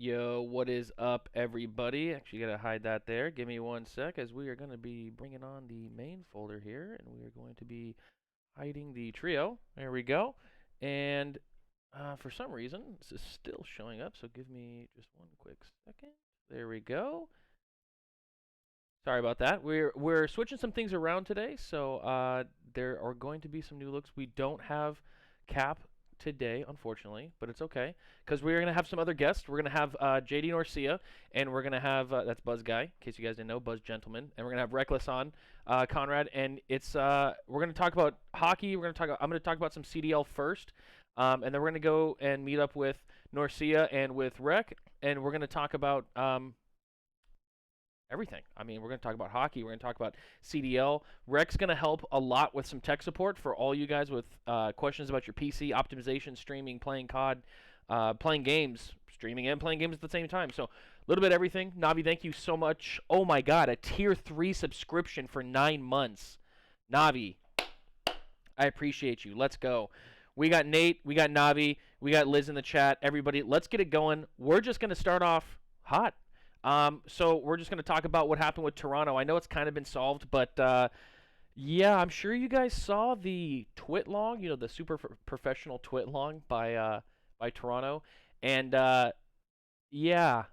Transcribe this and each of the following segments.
Yo, what is up, everybody? Actually, gotta hide that there. Give me one sec, as we are gonna be bringing on the main folder here, and we are going to be hiding the trio. There we go. And for some reason, this is still showing up, so give me just one quick second. There we go. Sorry about that. We're switching some things around today, so there are going to be some new looks. We don't have Cap today, unfortunately, but it's okay because we're gonna have some other guests. We're gonna have JD Norcia, and we're gonna have that's Buzzguy, in case you guys didn't know, Buzz Gentleman, and we're gonna have Reckless on, Conrad, and it's we're gonna talk about hockey. I'm gonna talk about some CDL first, and then we're gonna go and meet up with Norcia and with Wrek, and we're gonna talk about everything. I mean, we're going to talk about hockey. We're going to talk about CDL. Rek's going to help a lot with some tech support for all you guys with questions about your PC, optimization, streaming, playing COD, playing games, streaming and playing games at the same time. So a little bit of everything. Navi, thank you so much. Oh my God, a tier 3 subscription for 9 months. Navi, I appreciate you. Let's go. We got Nate, we got Navi, we got Liz in the chat. Everybody, let's get it going. We're just going to start off hot. So we're just going to talk about what happened with Toronto. I know it's kind of been solved, but yeah, I'm sure you guys saw the twit long, the super professional twit long by Toronto, and yeah,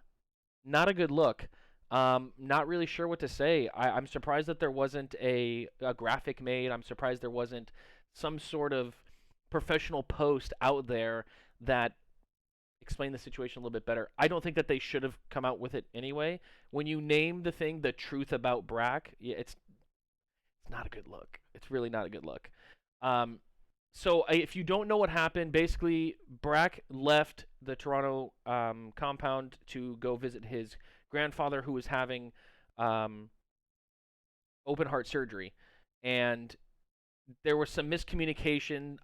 not a good look. Not really sure what to say. I'm surprised that there wasn't a graphic made. I'm surprised there wasn't some sort of professional post out there that explain the situation a little bit better. I don't think that they should have come out with it anyway. When you name the thing "The Truth About Brack," yeah, it's not a good look. It's really not a good look. So if you don't know what happened, basically Brack left the Toronto compound to go visit his grandfather, who was having open heart surgery, and there was some miscommunication.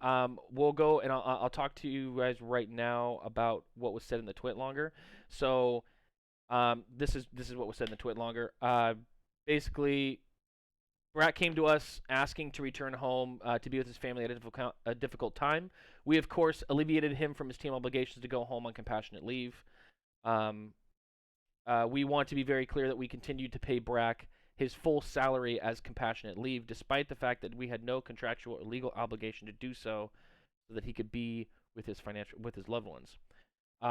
We'll go and I'll talk to you guys right now about what was said in the twit longer. So this is what was said in the twit longer. Basically, Brat came to us asking to return home to be with his family at a difficult time. We, of course, alleviated him from his team obligations to go home on compassionate leave. We want to be very clear that we continued to pay Brack his full salary as compassionate leave, despite the fact that we had no contractual or legal obligation to do so that he could be with his loved ones.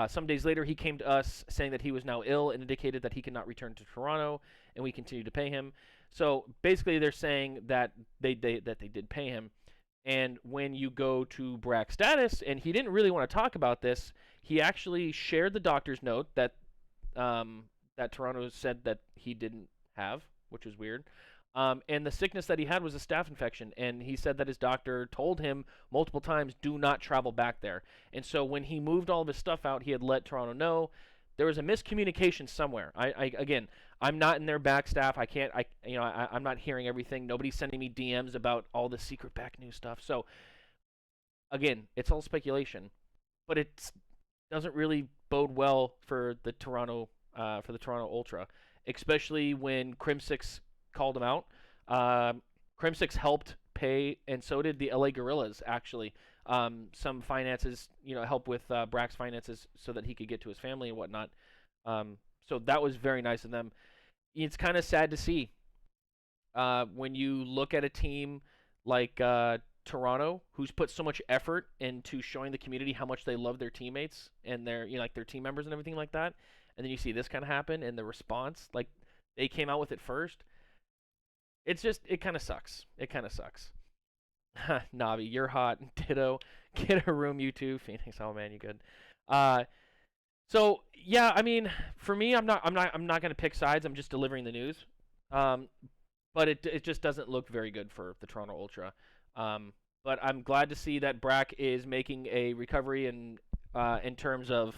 Some days later, he came to us saying that he was now ill and indicated that he could not return to Toronto, and we continued to pay him. So basically, they're saying that they did pay him. And when you go to Brack's status, and he didn't really want to talk about this, he actually shared the doctor's note that that Toronto said that he didn't have, which is weird. And the sickness that he had was a staph infection, and he said that his doctor told him multiple times, do not travel back there. And so when he moved all of his stuff out, he had let Toronto know. There was a miscommunication somewhere. Again, I'm not in their back staff. I can't. I'm not hearing everything. Nobody's sending me DMs about all the secret back news stuff. So again, it's all speculation, but it doesn't really bode well for the Toronto Ultra, especially when Crimsix called him out. Crimsix helped pay, and so did the LA Gorillas, actually. Some finances, help with Brack's finances so that he could get to his family and whatnot. So that was very nice of them. It's kind of sad to see when you look at a team like Toronto, who's put so much effort into showing the community how much they love their teammates and their their team members and everything like that, and then you see this kind of happen, and the response, like they came out with it first. It kind of sucks. It kind of sucks. Navi, you're hot. Ditto. Get a room, you too. Phoenix, oh man, you good. So yeah, I mean, for me, I'm not gonna pick sides. I'm just delivering the news. But it just doesn't look very good for the Toronto Ultra. But I'm glad to see that Brack is making a recovery in terms of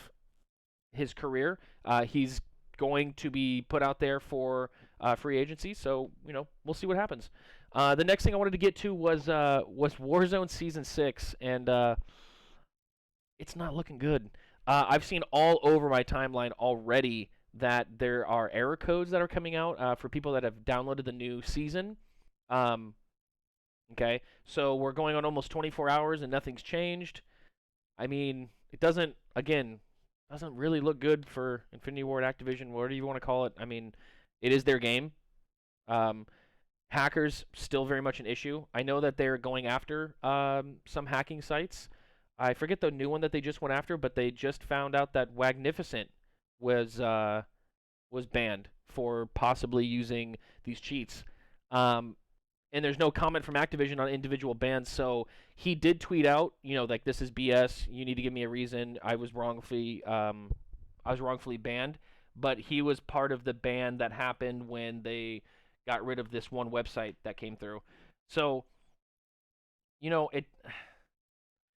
his career. He's going to be put out there for free agency, so we'll see what happens. The next thing I wanted to get to was Warzone Season 6, and it's not looking good. I've seen all over my timeline already that there are error codes that are coming out for people that have downloaded the new season. Okay, so we're going on almost 24 hours and nothing's changed. I mean, it doesn't, again, doesn't really look good for Infinity Ward, Activision, whatever you want to call it. I mean, it is their game. Um, Hackers still very much an issue. I know that they're going after some hacking sites. I forget the new one that they just went after, but they just found out that Wagnificent was was banned for possibly using these cheats. Um, and there's no comment from Activision on individual bans. So he did tweet out, like this is BS. You need to give me a reason. I was wrongfully banned. But he was part of the ban that happened when they got rid of this one website that came through. So it.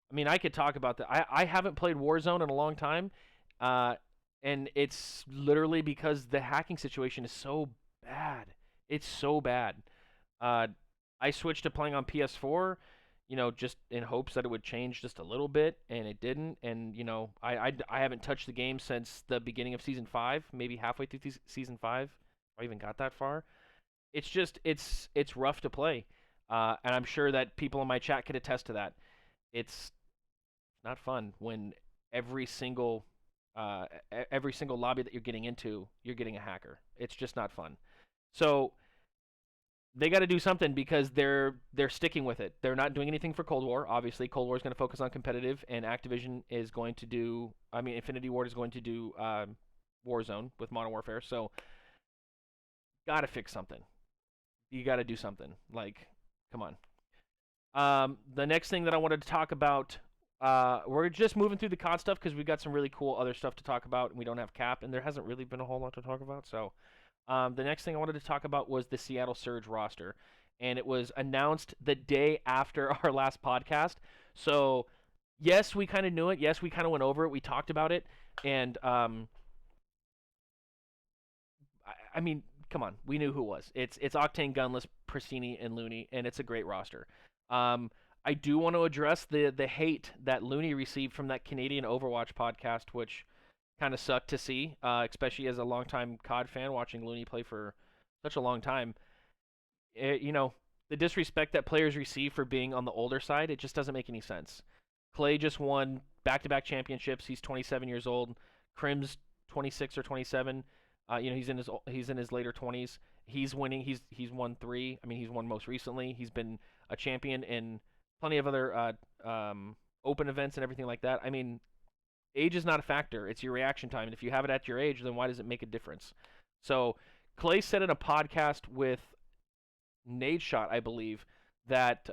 I mean, I could talk about that. I haven't played Warzone in a long time, uh, and it's literally because the hacking situation is so bad. It's so bad. Uh, I switched to playing on PS4, just in hopes that it would change just a little bit, and it didn't. And I haven't touched the game since the beginning of season 5, maybe halfway through season 5. I even got that far. It's just it's rough to play, and I'm sure that people in my chat could attest to that. It's not fun when every single every single lobby that you're getting into, you're getting a hacker. It's just not fun. So they got to do something because they're sticking with it. They're not doing anything for Cold War. Obviously, Cold War is going to focus on competitive, and Activision is going to do. I mean, Infinity Ward is going to do Warzone with Modern Warfare. So, got to fix something. You got to do something. Like, come on. The next thing that I wanted to talk about, we're just moving through the COD stuff because we've got some really cool other stuff to talk about, and we don't have Cap, and there hasn't really been a whole lot to talk about. So, the next thing I wanted to talk about was the Seattle Surge roster, and it was announced the day after our last podcast. So, yes, we kind of knew it. Yes, we kind of went over it. We talked about it, and I mean, come on, we knew who it was. It's Octane, Gunless, Pristini, and Looney, and it's a great roster. Um, I do want to address the hate that Looney received from that Canadian Overwatch podcast, which kind of sucked to see, especially as a longtime COD fan watching Looney play for such a long time. The disrespect that players receive for being on the older side, it just doesn't make any sense. Clay just won back-to-back championships. He's 27 years old. Crim's 26 or 27. He's in his later 20s. He's winning. He's won 3. I mean, he's won most recently. He's been a champion in plenty of other open events and everything like that. I mean, age is not a factor. It's your reaction time. And if you have it at your age, then why does it make a difference? So Clay said in a podcast with Nade Shot, I believe, that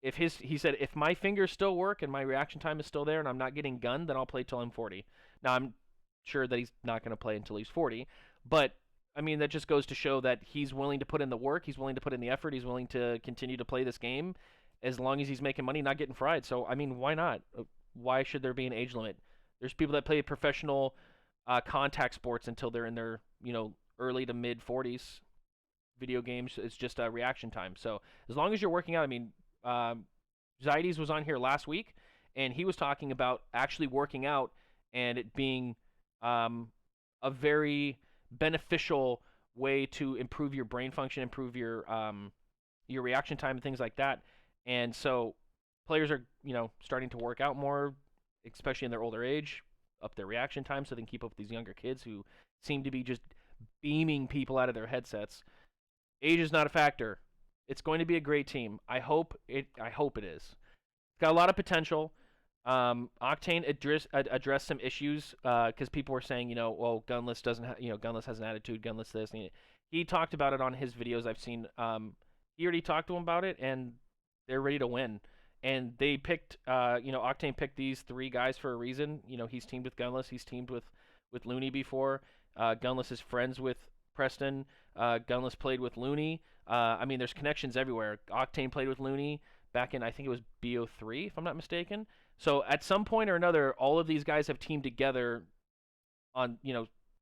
he said if my fingers still work and my reaction time is still there and I'm not getting gunned, then I'll play till I'm 40. Now I'm sure that he's not going to play until he's 40, but I mean that just goes to show that he's willing to put in the work, he's willing to put in the effort, he's willing to continue to play this game as long as he's making money, not getting fried. So I mean, why not? Why should there be an age limit? There's people that play professional contact sports until they're in their early to mid 40s. Video games, it's just a reaction time. So as long as you're working out, I mean, Zaides was on here last week, and he was talking about actually working out and it being a very beneficial way to improve your brain function, improve your reaction time, and things like that. And so players are starting to work out more, especially in their older age, up their reaction time so they can keep up with these younger kids who seem to be just beaming people out of their headsets. Age is not a factor. It's going to be a great team. I hope it is. It's got a lot of potential. Octane addressed some issues because people were saying, well, Gunless doesn't, Gunless has an attitude. Gunless this. And he talked about it on his videos I've seen. He already talked to him about it, and they're ready to win. And they picked, Octane picked these 3 guys for a reason. He's teamed with Gunless. He's teamed with Looney before. Gunless is friends with Preston. Gunless played with Looney. I mean, there's connections everywhere. Octane played with Looney back in, I think it was BO3, if I'm not mistaken. So at some point or another, all of these guys have teamed together on,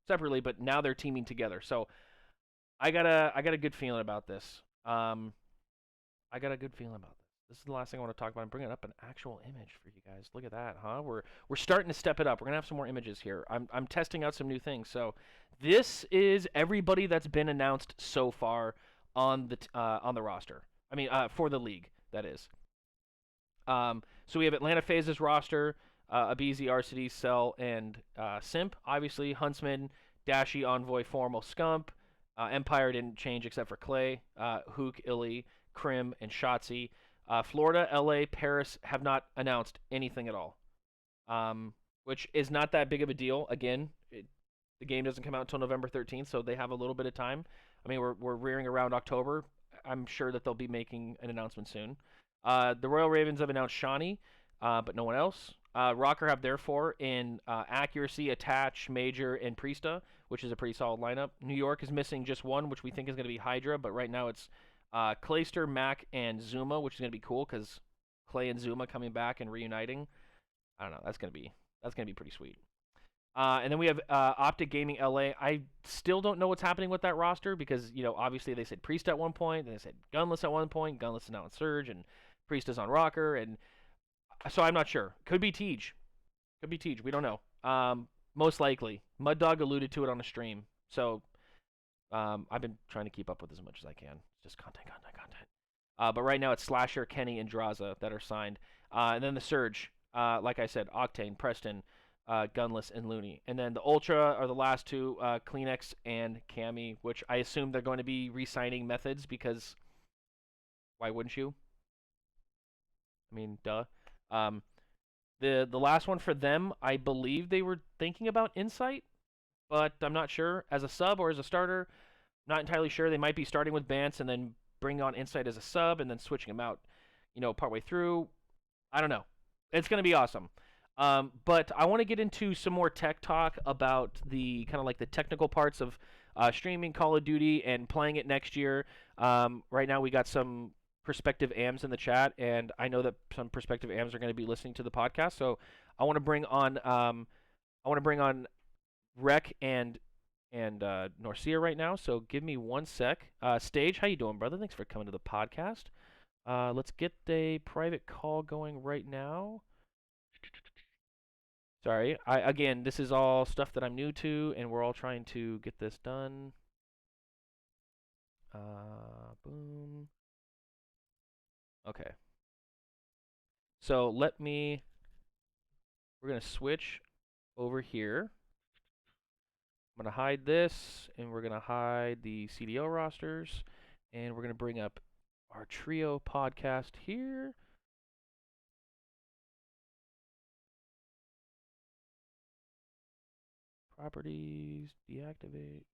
separately, but now they're teaming together. So I got a good feeling about this. I got a good feeling about this. This is the last thing I want to talk about. I'm bringing up an actual image for you guys. Look at that, huh? We're starting to step it up. We're gonna have some more images here. I'm testing out some new things. So this is everybody that's been announced so far on the roster. I mean, for the league, that is. So we have Atlanta FaZe's roster. Abizi, Arcity, Cell, and Simp. Obviously, Huntsman, Dashi, Envoy, Formal, Scump. Empire didn't change except for Clay, Hook, Illy, Krim, and Shotzi. Florida, LA, Paris have not announced anything at all, which is not that big of a deal. Again, the game doesn't come out until November 13th, so they have a little bit of time. I mean, we're rearing around October. I'm sure that they'll be making an announcement soon. The Royal Ravens have announced Shawnee, but no one else. Rocker have therefore in accuracy, attach, major, and Priesta, which is a pretty solid lineup. New York is missing just one, which we think is going to be Hydra, but right now it's Clayster, Mac, and Zuma, which is going to be cool because Clay and Zuma coming back and reuniting. I don't know. That's gonna be pretty sweet. And then we have Optic Gaming LA. I still don't know what's happening with that roster because obviously they said Priest at one point, then they said Gunless at one point. Gunless is now on Surge, and Priest is on Rocker, and so I'm not sure. Could be Tej. Could be Tej. We don't know. Most likely. Mud Dog alluded to it on the stream, so I've been trying to keep up with as much as I can. Just content. But right now it's Slasher, Kenny, and Draza that are signed, and then the Surge. Like I said, Octane, Preston, Gunless, and Looney. And then the Ultra are the last two, Kleenex and Cammy, which I assume they're going to be re-signing Methods because why wouldn't you? I mean, duh. The last one for them, I believe they were thinking about Insight, but I'm not sure. As a sub or as a starter, not entirely sure. They might be starting with Bance and then bring on Insight as a sub and then switching him out, partway through. I don't know. It's going to be awesome. But I want to get into some more tech talk about the kind of like the technical parts of streaming Call of Duty and playing it next year. Right now we got some prospective AMs in the chat, and I know that some prospective AMs are going to be listening to the podcast. So I want to bring on Wrek and Norcia right now. So give me one sec. Stage, how you doing, brother? Thanks for coming to the podcast. Let's get a private call going right now. Sorry. Again, this is all stuff that I'm new to, and we're all trying to get this done. Boom. Okay. So we're going to switch over here. I'm going to hide this, and we're going to hide the CDO rosters, and we're going to bring up our trio podcast here. Properties, deactivate.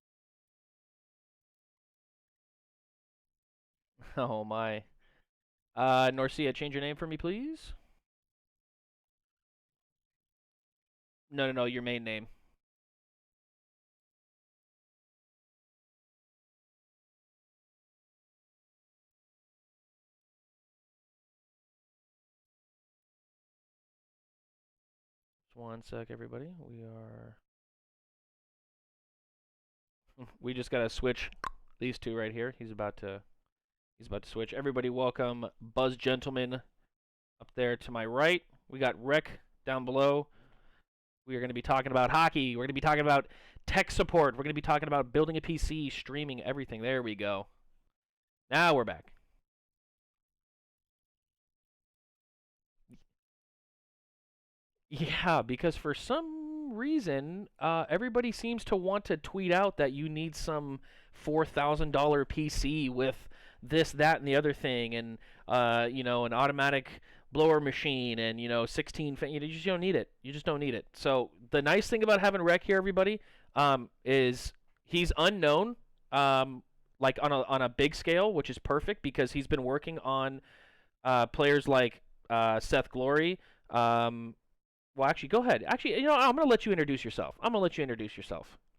Oh my. Norcia, change your name for me, please. No, your main name. Just one sec, everybody. We just gotta switch these two right here. He's about to switch. Everybody, welcome Buzz Gentleman up there to my right. We got Wrek down below. We are going to be talking about hockey. We're going to be talking about tech support. We're going to be talking about building a PC, streaming, everything. There we go. Now we're back. Yeah, because for some reason, everybody seems to want to tweet out that you need some $4,000 PC with this, that, and the other thing, and an automatic blower machine, and 16. You just don't need it. You just don't need it. So the nice thing about having Wrek here, everybody, is he's unknown, like on a big scale, which is perfect because he's been working on players like Seth Glory. Well, actually, go ahead. Actually, I'm going to let you introduce yourself.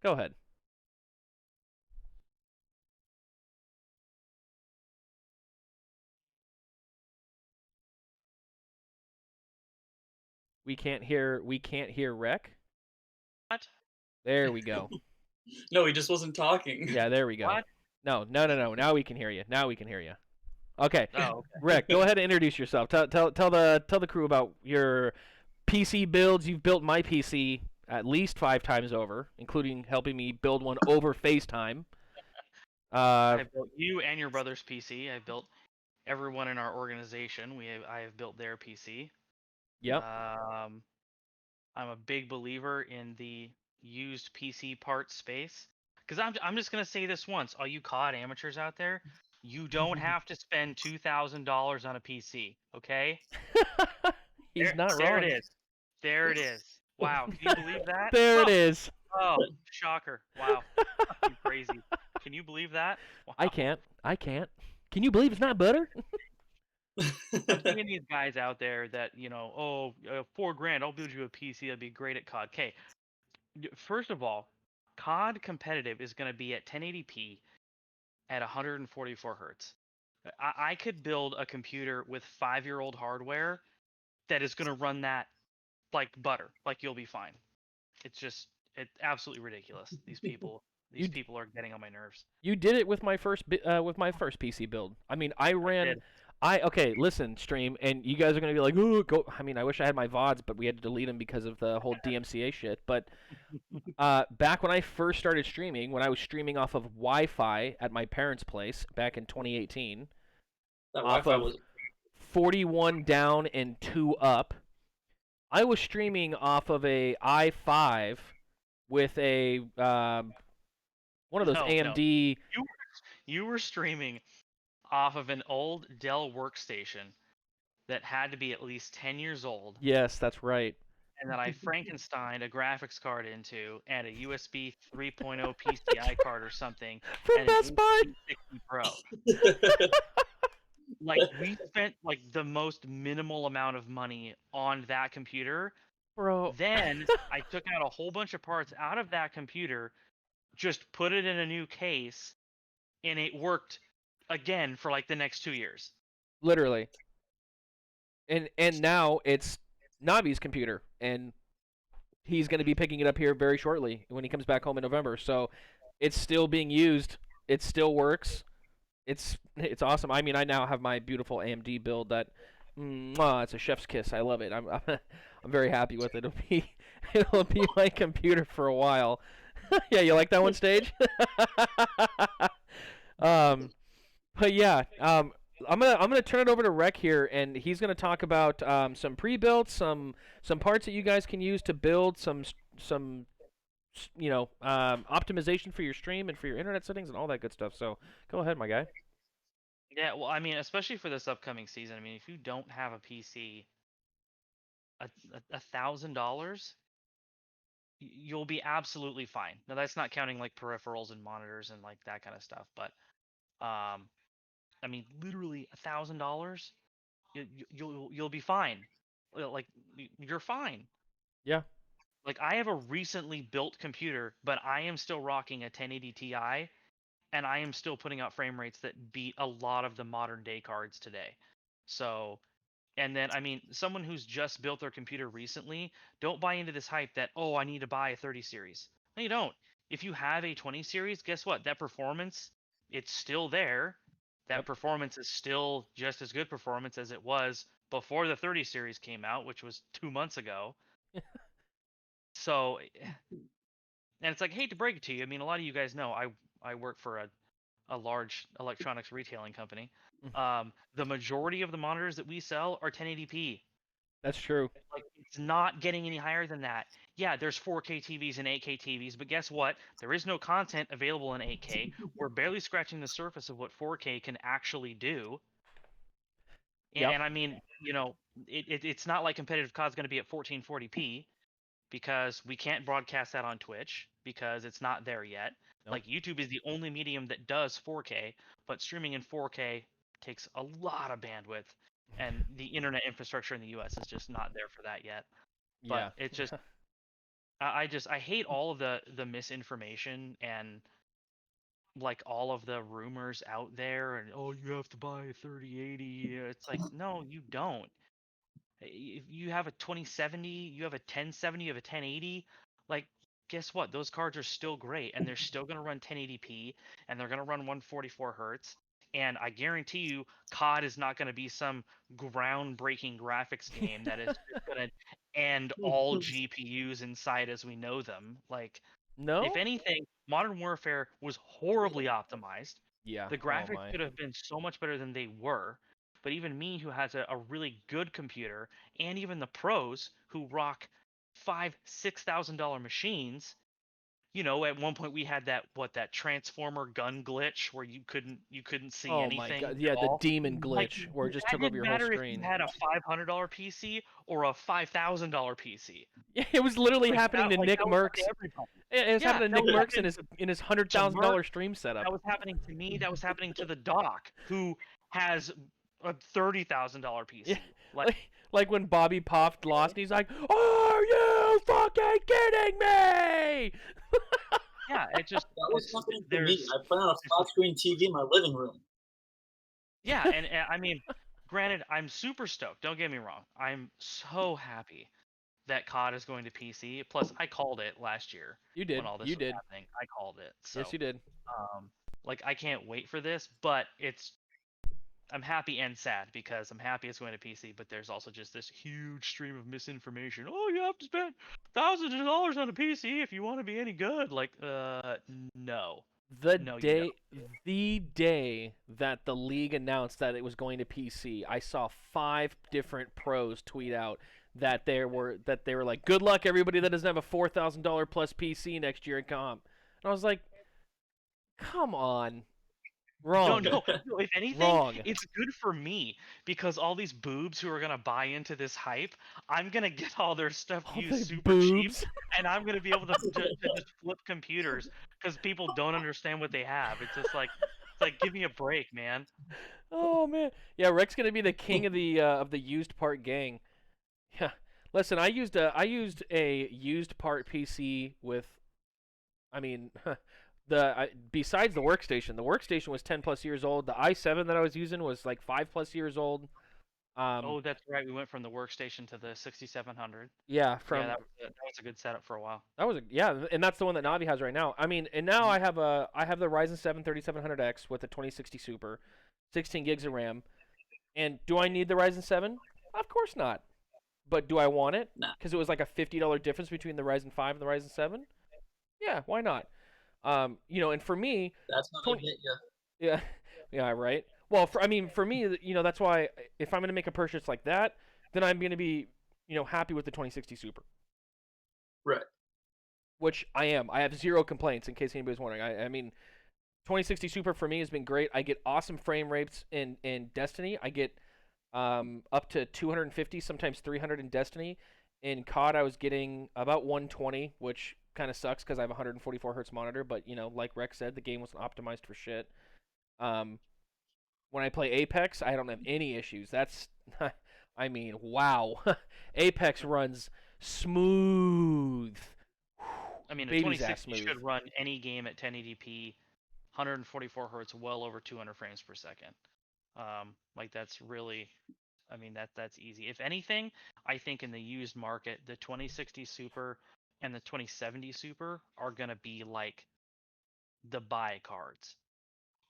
Go ahead. We can't hear Wrek. What? There we go. No, he just wasn't talking. Yeah, there we go. What? No. Now we can hear you. Okay. Oh, okay. Wrek, go ahead and introduce yourself. Tell the crew about your PC builds. You've built my PC at least 5 times over, including helping me build one over FaceTime. I built you and your brother's PC. I built everyone in our organization. I have built their PC. Yep. I'm a big believer in the used PC parts space. Because I'm just gonna say this once, all you COD amateurs out there, you don't have to spend $2,000 on a PC, okay? He's not There wrong. it is. There it is. Wow, can you believe that? There it is. Oh, shocker. Wow. Fucking crazy. Can you believe that? Wow. I can't. I can't. Can you believe it's not butter? I'm seeing these guys out there that, $4 grand, I'll build you a PC that'd be great at COD. Okay, first of all, COD competitive is going to be at 1080p at 144 hertz. I could build a computer with 5-year-old hardware that is going to run that like butter, like you'll be fine. It's absolutely ridiculous. These You people are getting on my nerves. you did it with my first PC build. I mean, I ran. did. Okay, listen, stream, and you guys are gonna be like, "Ooh, go." I mean, I wish I had my VODs, but we had to delete them because of the whole DMCA shit. But back when I first started streaming, when I was streaming off of Wi-Fi at my parents' place back in 2018, That off Wi-Fi of was 41 down and 2 up, I was streaming off of a i5 with a one of those No, AMD. you were streaming off of an old Dell workstation that had to be at least 10 years old, Yes, that's right. and that I Frankenstein a graphics card into, and a USB 3.0 PCI card or something, From and an Best Buy. 8060 Pro. Like, we spent like the most minimal amount of money on that computer. Bro. Then I took out a whole bunch of parts out of that computer, just put it in a new case, and it worked again for like the next 2 years. Literally. And now it's Nabi's computer, and he's going to be picking it up here very shortly when he comes back home in November. So it's still being used. It still works. It's awesome. I mean, I now have my beautiful AMD build that it's a chef's kiss. I love it. I'm very happy with it. It'll be my computer for a while. Yeah, you like that one, Stage? But yeah, I'm gonna turn it over to Wrek here, and he's gonna talk about some pre-built, some parts that you guys can use to build some optimization for your stream and for your internet settings and all that good stuff. So go ahead, my guy. Yeah, well, I mean, especially for this upcoming season. I mean, if you don't have a PC, $1,000, you'll be absolutely fine. Now, that's not counting like peripherals and monitors and like that kind of stuff. But, I mean, literally $1,000, you'll be fine. Like, you're fine. Yeah. Like, I have a recently built computer, but I am still rocking a 1080 Ti, and I am still putting out frame rates that beat a lot of the modern day cards today. So, and then, I mean, someone who's just built their computer recently, don't buy into this hype that, oh, I need to buy a 30 series. No, you don't. If you have a 20 series, guess what? That performance, it's still there. That Yep. performance is still just as good performance as it was before the 30 series came out, which was 2 months ago. So, and it's like, I hate to break it to you. I mean, a lot of you guys know I work for a large electronics retailing company. The majority of the monitors that we sell are 1080p. That's true. Like, it's not getting any higher than that. Yeah, there's 4K TVs and 8K TVs, but guess what? There is no content available in 8K. We're barely scratching the surface of what 4K can actually do. And, Yep. and I mean, it's not like competitive COD's going to be at 1440p, because we can't broadcast that on Twitch because it's not there yet. Nope. Like, YouTube is the only medium that does 4K, but streaming in 4K takes a lot of bandwidth, and the internet infrastructure in the US is just not there for that yet. But Yeah. it's just I hate all of the misinformation and like all of the rumors out there, and oh, you have to buy a 3080. It's like, no, you don't. If you have a 2070, you have a 1070, you have a 1080, like, guess what? Those cards are still great, and they're still going to run 1080p, and they're going to run 144 hertz. And I guarantee you, COD is not going to be some groundbreaking graphics game that is going to end all GPUs inside as we know them. Like, No? if anything, Modern Warfare was horribly optimized. Yeah. The Oh graphics my. could have been so much better than they were. But even me, who has a really good computer, and even the pros who rock $5,000-$6,000 machines. You know, at one point we had that Transformer gun glitch where you couldn't see Oh my anything god, at yeah, the all. demon Like, glitch where it just that took over didn't your whole matter if you screen. had a $500 PC or a $5,000 PC. Yeah, it was literally Like happening to Nick that was happening Merckx. to everybody. It was Yeah, happening to that Nick was Merckx happening in his to Merck. $100,000 stream setup. That was happening to me. That was happening to the Doc, who has a $30,000 PC. Yeah, Like, like when Bobby Poft lost, and he's like, "Are you fucking kidding me?" yeah, it just That was happening to me. there's I put on a flat screen TV in my living room. yeah, and I mean, granted, I'm super stoked. Don't get me wrong. I'm so happy that COD is going to PC. Plus, I called it last year You did. when all this You was did. happening. I called it. So, Yes, you did. like, I can't wait for this. But I'm happy and sad because I'm happy it's going to PC. But there's also just this huge stream of misinformation. Oh, you have to spend thousands of dollars on a PC if you want to be any good. Like, no. The No, you day that the league announced that it was going to PC, I saw 5 different pros tweet out that they were like, "Good luck everybody that doesn't have a $4,000 plus PC next year in comp." And I was like, "Come on." Wrong. No, if anything, Wrong. it's good for me because all these boobs who are gonna buy into this hype, I'm gonna get all their stuff All used the super cheap, boobs. and I'm gonna be able to just flip computers because people don't understand what they have. It's just like, give me a break, man. Oh man. Yeah, Wrek's going to be the king of the used part gang. Yeah. Listen, I used a used part PC with, I mean, besides the workstation was 10 plus years old. The i7 that I was using was like 5 plus years old. Oh, that's right. We went from the workstation to the 6700. Yeah, Yeah, that was a good setup for a while. and that's the one that Navi has right now. I mean, and now I have the Ryzen 7 3700X with a 2060 Super, 16 gigs of RAM. And do I need the Ryzen 7? Of course not. But do I want it? Nah. Because it was like a $50 difference between the Ryzen 5 and the Ryzen 7. Yeah, why not? And for me, That's not gonna hit you. yeah, yeah, right. Well, for me, that's why if I'm gonna make a purchase like that, then I'm gonna be, happy with the 2060 Super. Right. Which I am. I have zero complaints. In case anybody's wondering, I mean, 2060 Super for me has been great. I get awesome frame rates in Destiny. I get up to 250, sometimes 300 in Destiny. In COD, I was getting about 120, which kind of sucks because I have a 144 hertz monitor. But like Wrek said, the game wasn't optimized for shit. When I play Apex, I don't have any issues. That's, I mean, wow, Apex runs smooth. I mean, a Baby's ass 2060 smooth. should run any game at 1080p, 144 hertz, well over 200 frames per second. Like that's really, I mean, that's easy. If anything, I think in the used market, the 2060 Super and the 2070 Super are gonna be like the buy cards,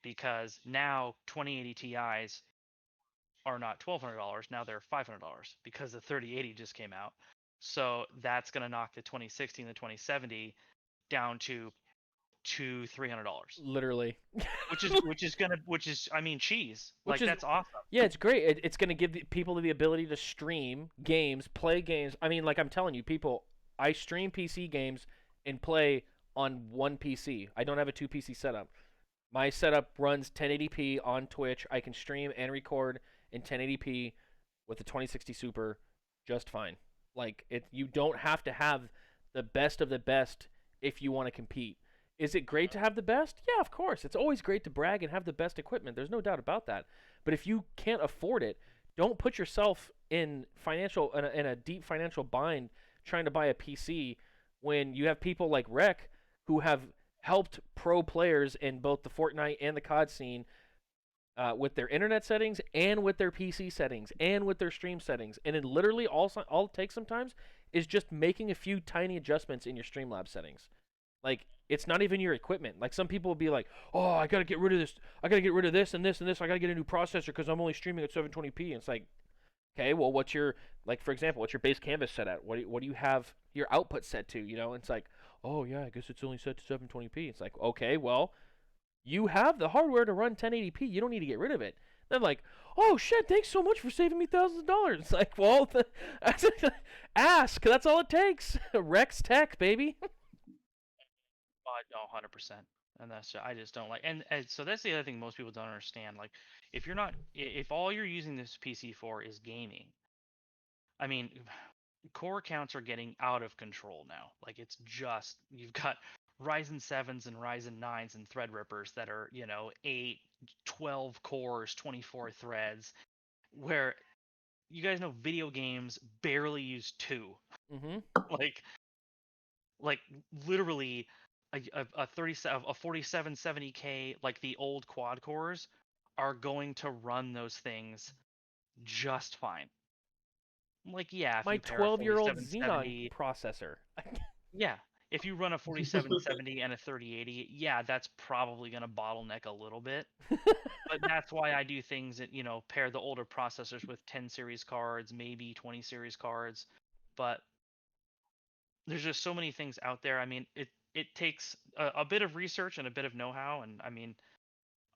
because now 2080 Ti's are not $1,200, now they're $500 because the 3080 just came out. So that's gonna knock the 2060 and the 2070 down to $200-$300, Literally. which is I mean, cheese. Which Like is- that's awesome. Yeah, it's great. It's going to give people the ability to stream games, play games. I mean, like I'm telling you, people, I stream PC games and play on one PC. I don't have a 2 PC setup. My setup runs 1080p on Twitch. I can stream and record in 1080p with the 2060 Super just fine. Like you don't have to have the best of the best if you want to compete. Is it great to have the best? Yeah, of course. It's always great to brag and have the best equipment. There's no doubt about that. But if you can't afford it, don't put yourself in a deep financial bind trying to buy a PC when you have people like Wrek who have helped pro players in both the Fortnite and the COD scene with their internet settings and with their PC settings and with their stream settings. And it literally all it takes sometimes is just making a few tiny adjustments in your Streamlabs settings. Like, it's not even your equipment. Like, some people will be like, oh, I got to get rid of this. I got to get rid of this and this and this. I got to get a new processor because I'm only streaming at 720p. And it's like, okay, well, what's your, like, for example, what's your base canvas set at? What do you have your output set to, And it's like, oh, yeah, I guess it's only set to 720p. It's like, okay, well, you have the hardware to run 1080p. You don't need to get rid of it. They're like, "Oh shit, thanks so much for saving me thousands of dollars." It's like, well, ask. That's all it takes. Rex Tech, baby. No, 100%. And I just don't like. And so that's the other thing most people don't understand. Like, if all you're using this PC for is gaming, I mean, core counts are getting out of control now. Like, it's just you've got Ryzen 7s and Ryzen 9s and Threadrippers that are 8, 12 cores, 24 threads, where you guys know video games barely use 2. Mm-hmm. like literally a 4770K, like the old quad cores, are going to run those things just fine. Like, yeah, if My you pair a 12-year-old Xenon 4770, processor. yeah, if you run a 4770 and a 3080, yeah, that's probably going to bottleneck a little bit. But that's why I do things that, pair the older processors with 10 series cards, maybe 20 series cards. But there's just so many things out there. I mean, it takes a bit of research and a bit of know-how, and I mean,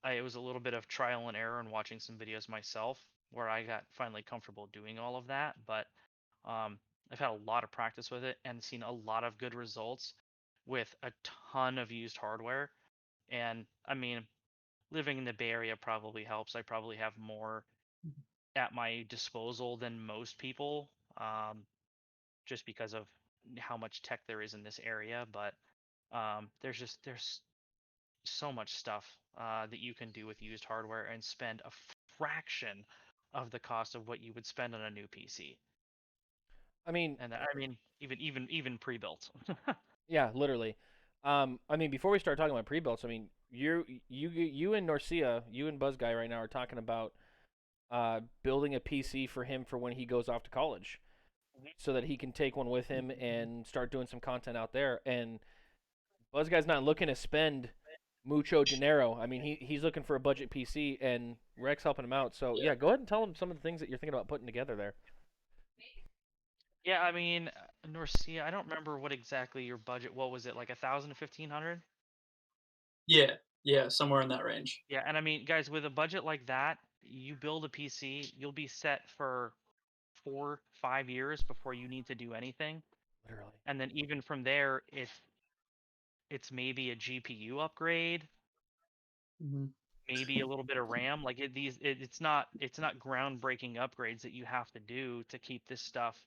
it was a little bit of trial and error and watching some videos myself where I got finally comfortable doing all of that. But I've had a lot of practice with it and seen a lot of good results with a ton of used hardware. And I mean, living in the Bay Area probably helps. I probably have more at my disposal than most people, just because of how much tech there is in this area. But there's so much stuff that you can do with used hardware and spend a fraction of the cost of what you would spend on a new PC. I mean, And I mean, even pre-built. yeah, literally. I mean, before we start talking about pre-builts, I mean, you and Norcia, you and Buzzguy right now are talking about building a PC for him for when he goes off to college, so that he can take one with him and start doing some content out there. And Buzzguy's not looking to spend mucho dinero. I mean, he's looking for a budget PC, and Rex helping him out. So Yeah. yeah, go ahead and tell him some of the things that you're thinking about putting together there. Yeah, I mean, Norcia, I don't remember what exactly your budget. What was it, like 1,000 to 1,500? Yeah, somewhere in that range. Yeah, and I mean, guys, with a budget like that, you build a PC, you'll be set for 4, 5 years before you need to do anything. Literally. And then even from there, it's maybe a GPU upgrade, Mhm. maybe a little bit of RAM. Like it's not groundbreaking upgrades that you have to do to keep this stuff,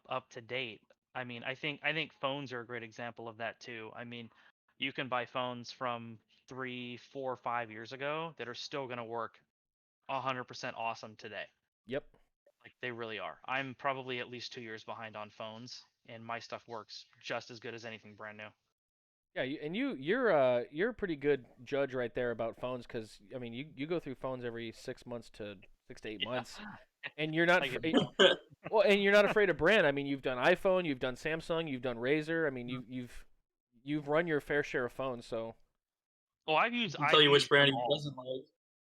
up to date. I mean, I think phones are a great example of that too. I mean, you can buy phones from 3, 4, 5 years ago that are still going to work 100% awesome today. Yep. Like, they really are. I'm probably at least 2 years behind on phones, and my stuff works just as good as anything brand new. Yeah, you're a pretty good judge right there about phones, because I mean you go through phones every 6 months to 6 to 8 Yeah. months, and you're not I get- well, and you're not afraid of brand. I mean, you've done iPhone, you've done Samsung, you've done Razer. I mean, you've run your fair share of phones. So Oh, I can tell you which brand he doesn't like.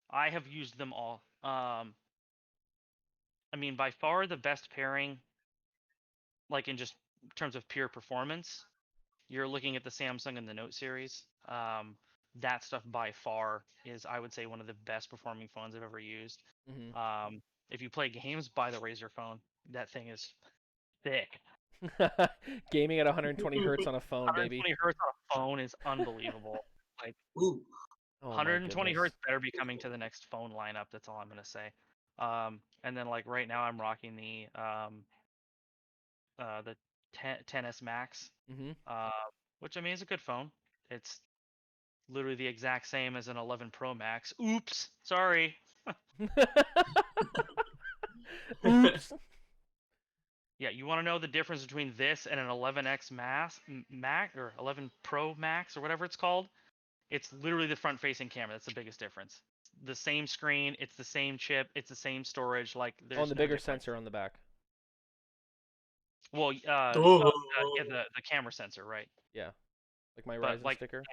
I have used them all. I mean, by far the best pairing, like in just terms of pure performance, you're looking at the Samsung and the Note series. That stuff by far is, I would say, one of the best performing phones I've ever used. If you play games, buy the Razer phone. That thing is thick. gaming at 120 hertz on a phone, baby. 120 hertz on a phone is unbelievable. Like, Ooh. Oh my 120 goodness. hertz better be coming to the next phone lineup. That's all I'm gonna say. And then, like, right now I'm rocking the 10s Max, Mhm. which I mean is a good phone. It's literally the exact same as an 11 Pro Max. Oops, sorry. Oops. Yeah, you want to know the difference between this and an 11X Max or 11 Pro Max or whatever it's called? It's literally the front-facing camera. That's the biggest difference. The same screen, it's the same chip, it's the same storage. Like, there's On the no bigger difference. sensor on the back. Well, Oh. yeah, the camera sensor, right? Yeah, like my But Ryzen sticker.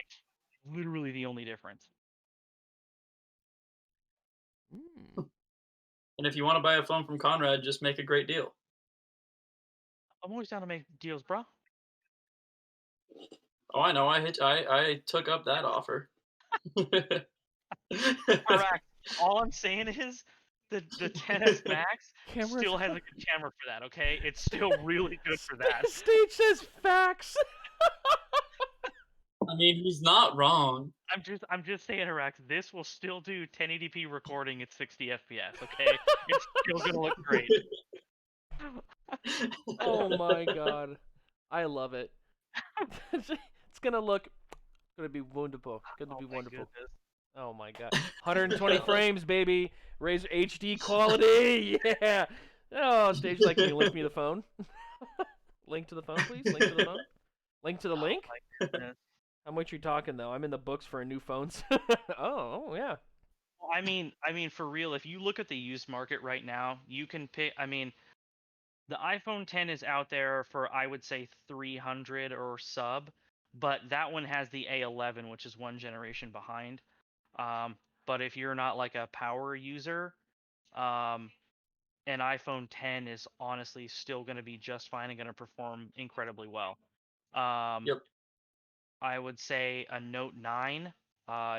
literally the only difference. Mm. And if you want to buy a phone from Conrad, just make a great deal. I'm always down to make deals, bro. Oh, I know. I took up that offer. Correct. All I'm saying is the 10s Max Cameras. still has a good camera for that. Okay, it's still really good for that. Stage says facts. I mean, he's not wrong. I'm just saying, Arax, this will still do 1080p recording at 60 FPS. Okay, it's still gonna look great. Oh my god, I love it. It's gonna be wonderful. Gonna be Oh my wonderful. goodness. Oh my god, 120 frames, baby. Raise HD quality. Yeah. Oh, Stage like, can you link me the phone? Link to the phone, please. Link to the phone. Link to the link. My goodness. How much you talking though? I'm in the books for a new phone. Oh yeah. Well, I mean, for real, if you look at the used market right now, you can pick. I mean, the iPhone 10 is out there for, I would say, 300 or sub, but that one has the A11, which is one generation behind. But if you're not like a power user, an iPhone 10 is honestly still going to be just fine and going to perform incredibly well. Yep. I would say a Note 9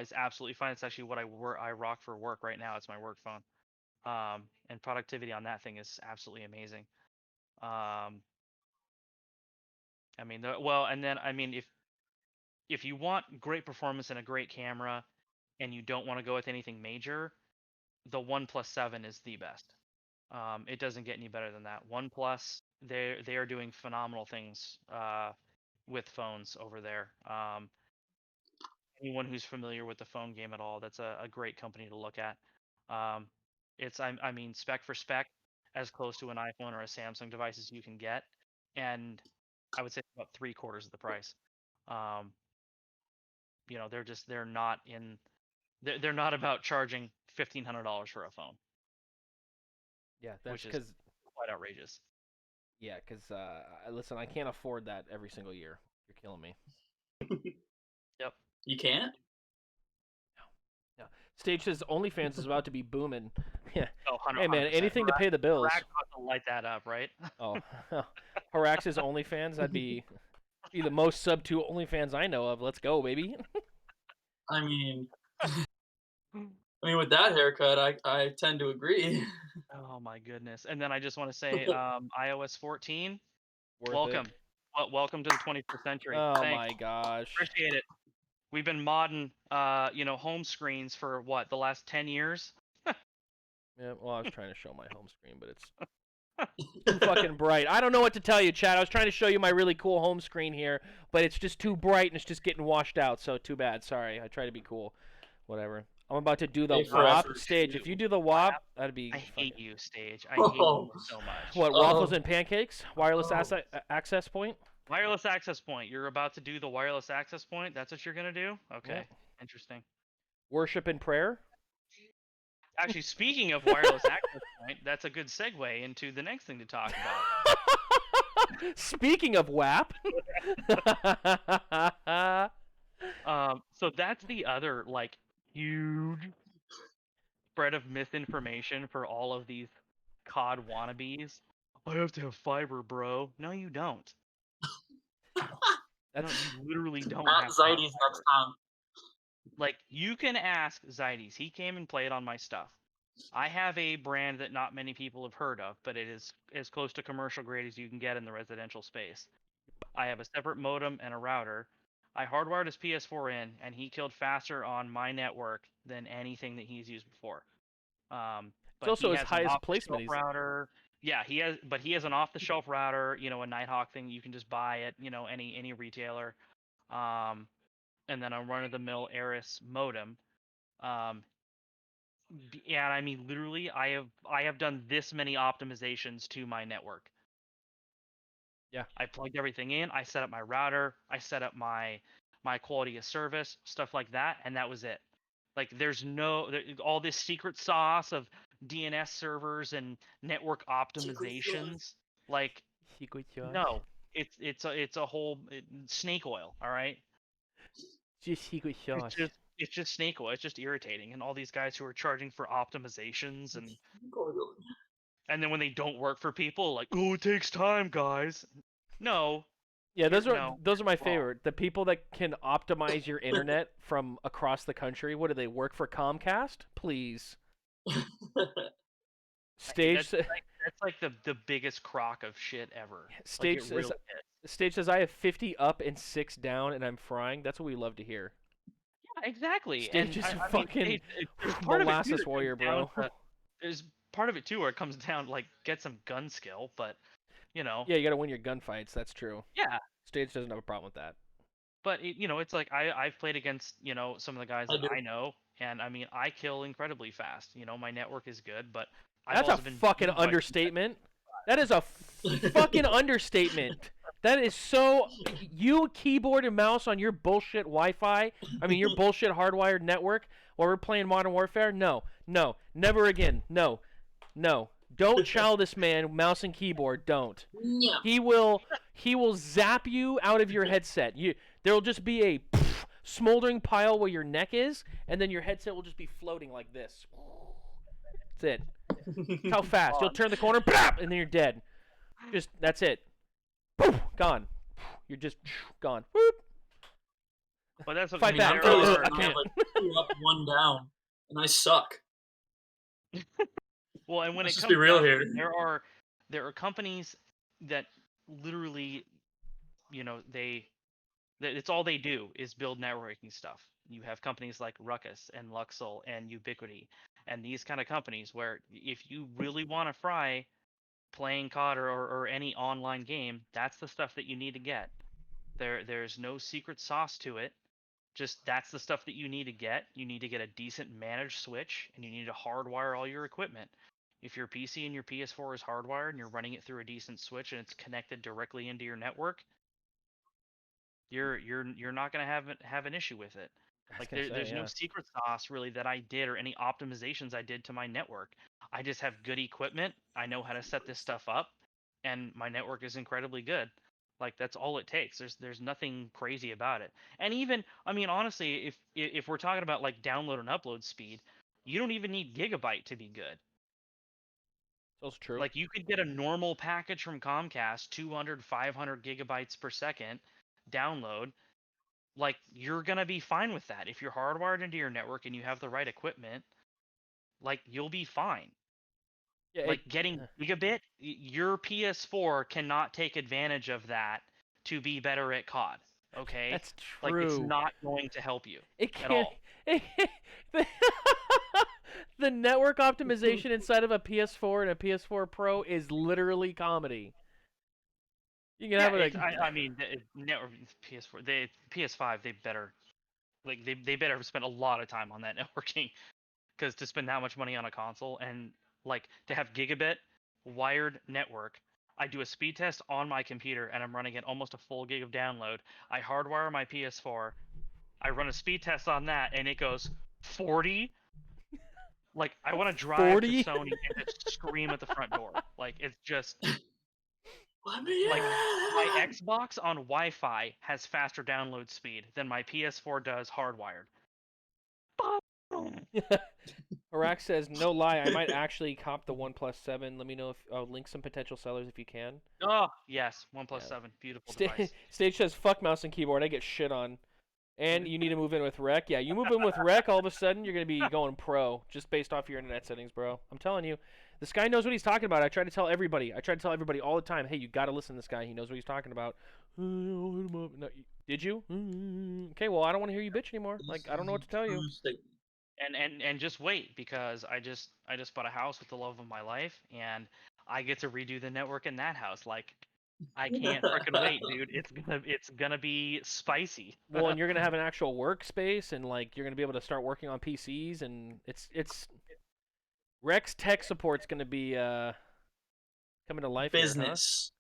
is absolutely fine. It's actually what I rock for work right now. It's my work phone. And productivity on that thing is absolutely amazing. I mean, and then I mean, if you want great performance and a great camera, and you don't want to go with anything major, the OnePlus 7 is the best. It doesn't get any better than that. OnePlus, they are doing phenomenal things with phones over there. Anyone who's familiar with the phone game at all, that's a great company to look at. I mean, spec for spec, as close to an iPhone or a Samsung device as you can get, and I would say about 3/4 of the price. They're not about charging $1,500 for a phone, Yeah, that's which is because quite outrageous. yeah, because listen, I can't afford that every single year. You're killing me. Yep. You can't? No. Stage says OnlyFans is about to be booming. Yeah. Oh, 100%. Hey man, anything to pay the bills. Rack about to light that up, right? Oh, Horax's OnlyFans. That'd be the most sub to OnlyFans I know of. Let's go, baby. I mean, with that haircut, I tend to agree. Oh my goodness. And then I just want to say, iOS 14, Worth welcome. It. Welcome to the 21st century. Oh Thanks. my gosh. Appreciate it. We've been modding, home screens for what, the last 10 years? Yeah, well, I was trying to show my home screen, but it's too fucking bright. I don't know what to tell you, Chad. I was trying to show you my really cool home screen here, but it's just too bright and it's just getting washed out, so too bad. Sorry. I try to be cool. Whatever. I'm about to do the Hey, WAP forever. Stage. If you do the WAP, that'd be I hate fucking... you, Stage. I hate you so much. What, waffles and pancakes? Wireless access point? Wireless access point. You're about to do the wireless access point? That's what you're going to do? Okay. Yeah. Interesting. Worship and prayer? Actually, speaking of wireless access point, that's a good segue into the next thing to talk about. Speaking of WAP. So that's the other like huge spread of misinformation for all of these COD wannabes. I have to have fiber, bro. No, you don't. You literally don't Not have to have Zydes next fiber. time. Like, you can ask Zydes. He came and played on my stuff. I have a brand that not many people have heard of, but it is as close to commercial grade as you can get in the residential space. I have a separate modem and a router. I hardwired his PS4 in, and he killed faster on my network than anything that he's used before. But it's also he his has highest an placement. off-the-shelf router. Yeah, he has an off-the-shelf router. A Nighthawk thing you can just buy at any retailer. And then a run-of-the-mill Eris modem. And I mean, literally, I have done this many optimizations to my network. Yeah. I plugged everything in. I set up my router. I set up my quality of service, stuff like that, and that was it. Like, there's all this secret sauce of DNS servers and network optimizations. Like, no, it's a whole snake oil. All right. Just secret sauce. It's just snake oil. It's just irritating, and all these guys who are charging for optimizations and then when they don't work for people, like, oh, it takes time, guys. No, Yeah, those are no, those are my wrong. favorite. The people that can optimize your internet from across the country. What do they work for Comcast? Please. Stage That's like the biggest crock of shit ever. Like Stage it says really is. Stage says I have 50 up and 6 down and I'm frying. That's what we love to hear. Yeah, exactly. Stage And is a I mean, fucking there's part of it too molasses that comes warrior, down bro. to, there's part of it too where it comes down to, like, get some gun skill, but you know, Yeah, you gotta win your gunfights. That's true. yeah. Stage doesn't have a problem with that. But it's like I've played against some of the guys I that do. I know, and I mean I kill incredibly fast. My network is good, but I've That's a also been fucking beaten by some understatement. That is a fucking understatement. That is so. You keyboard and mouse on your bullshit Wi-Fi. I mean, your bullshit hardwired network while we're playing Modern Warfare. No, no, never again. No, no. Don't chow this man mouse and keyboard. Don't. Yeah. He will zap you out of your headset. There'll just be a smoldering pile where your neck is, and then your headset will just be floating like this. That's it. That's how fast. You'll turn the corner, and then you're dead. Just that's it. Gone. You're just gone. But that's what Fight I mean, back. I'm really there certain I have like 2 up, 1 down, and I suck. well, and when Let's it just comes be real down to here. it, there are companies that literally, it's all they do is build networking stuff. You have companies like Ruckus and Luxel and Ubiquity, and these kind of companies where if you really want to fry playing COD or any online game, that's the stuff that you need to get. There's no secret sauce to it. Just that's the stuff that you need to get. You need to get a decent managed switch, and you need to hardwire all your equipment. If your PC and your PS4 is hardwired and you're running it through a decent switch and it's connected directly into your network, you're not gonna have an issue with it. I was Like gonna say, there's no yeah. secret sauce really that I did or any optimizations I did to my network. I just have good equipment. I know how to set this stuff up, and my network is incredibly good. Like that's all it takes. There's nothing crazy about it. And even I mean honestly, if we're talking about like download and upload speed, you don't even need gigabyte to be good. It's also true. Like you could get a normal package from Comcast, 200, 500 gigabytes per second download. Like you're gonna be fine with that if you're hardwired into your network and you have the right equipment. Like you'll be fine. Yeah, Like getting gigabit, your PS4 cannot take advantage of that to be better at COD. Okay, that's like it's true. not going to help you It at can't. all. the, the network optimization inside of a PS4 and a PS4 Pro is literally comedy. You can Yeah, have it like I mean, network PS4, PS5, they better they better spend a lot of time on that networking because to spend that much money on a console and like to have gigabit wired network. I do a speed test on my computer and I'm running at almost a full gig of download. I hardwire my PS4. I run a speed test on that and it goes 40. Like I want to drive to 40. Sony and just scream at the front door. Like it's just Let me like my in! Xbox on Wi-Fi has faster download speed than my PS4 does hardwired. Iraq says, no lie, I might actually cop the OnePlus 7. Let me know if link some potential sellers if you can. Oh yes, OnePlus Yeah. 7, beautiful device. Stage says, fuck mouse and keyboard. I get shit on. And you need to move in with Wrek. Yeah, you move in with Wrek, all of a sudden you're gonna be going pro just based off your internet settings, bro. I'm telling you, this guy knows what he's talking about. I try to tell everybody. I try to tell everybody all the time. Hey, you gotta listen to this guy. He knows what he's talking about. No, did you? Okay, well I don't want to hear you bitch anymore. Like I don't know what to tell you. And just wait because I just bought a house with the love of my life and I get to redo the network in that house. Like I can't freaking wait, dude. It's gonna be spicy. Well, and you're gonna have an actual workspace, and like you're gonna be able to start working on PCs, and it's Rex tech support's gonna be coming to life Business.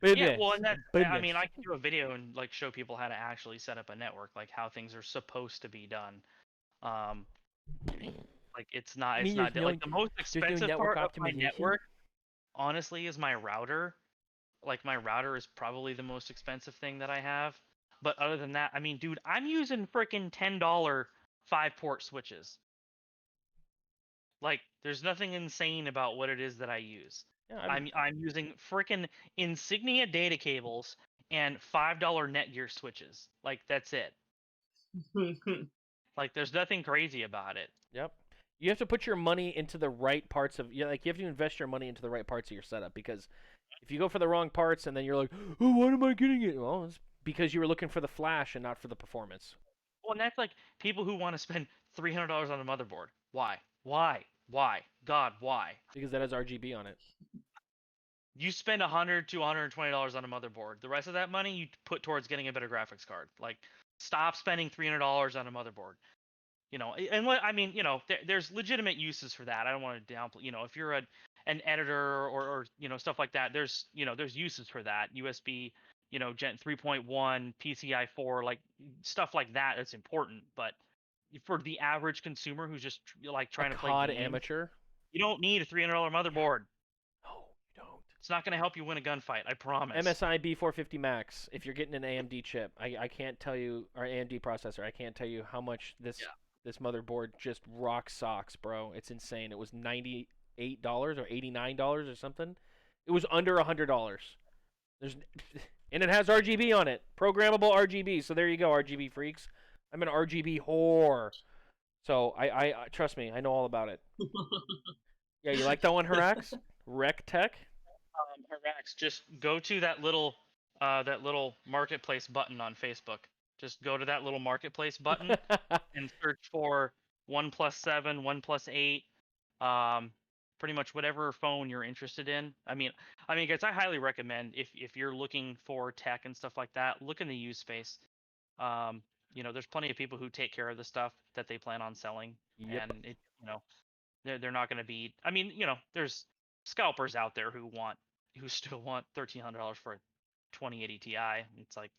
here, huh? Yeah, well, and that I Business. mean, I can do a video and like show people how to actually set up a network, like how things are supposed to be done. Um, like it's not, I mean, like there's the most no expensive network part of my optimization? network, honestly, is my router. Like my router is probably the most expensive thing that I have. But other than that, I mean, dude, I'm using freaking $10 5-port switches. Like, there's nothing insane about what it is that I use. Yeah, I'm using freaking Insignia data cables and $5 Netgear switches. Like, that's it. Like, there's nothing crazy about it. Yep. You have to put your money into the right parts of, like, you have to invest your money into the right parts of your setup, because if you go for the wrong parts and then you're like, oh, why am I getting it? Well, it's because you were looking for the flash and not for the performance. Well, and that's like people who want to spend $300 on a motherboard. Why? Why? God, why? Because that has RGB on it. You spend $100 to $120 on a motherboard. The rest of that money you put towards getting a better graphics card. Like, stop spending $300 on a motherboard. You know, and what I mean, you know, there's legitimate uses for that. I don't want to downplay. You know, if you're an editor or you know, stuff like that, there's uses for that. USB, you know, Gen 3.1, PCI 4, like stuff like that. That's important. But for the average consumer who's just like trying A to play COD games, amateur? you don't need a $300 motherboard. No, you don't. It's not going to help you win a gunfight. I promise. MSI B450 Max, if you're getting an AMD chip, I can't tell you, or AMD processor, I can't tell you how much this motherboard just rocks socks, bro. It's insane. It was $98 or $89 or something. It was under $100. And it has RGB on it, programmable RGB. So there you go, RGB freaks. I'm an RGB whore. So I trust me, I know all about it. Yeah, you like that one, Harax? Wrek Tech? Harax, just go to that little marketplace button on Facebook. Just go to that little marketplace button and search for OnePlus 7, OnePlus 8, pretty much whatever phone you're interested in. I mean, guys, I highly recommend if you're looking for tech and stuff like that, look in the used space. You know, there's plenty of people who take care of the stuff that they plan on selling, Yep. and you know, they're not going to be. I mean, you know, there's scalpers out there who still want $1,300 for a 2080 Ti. It's like,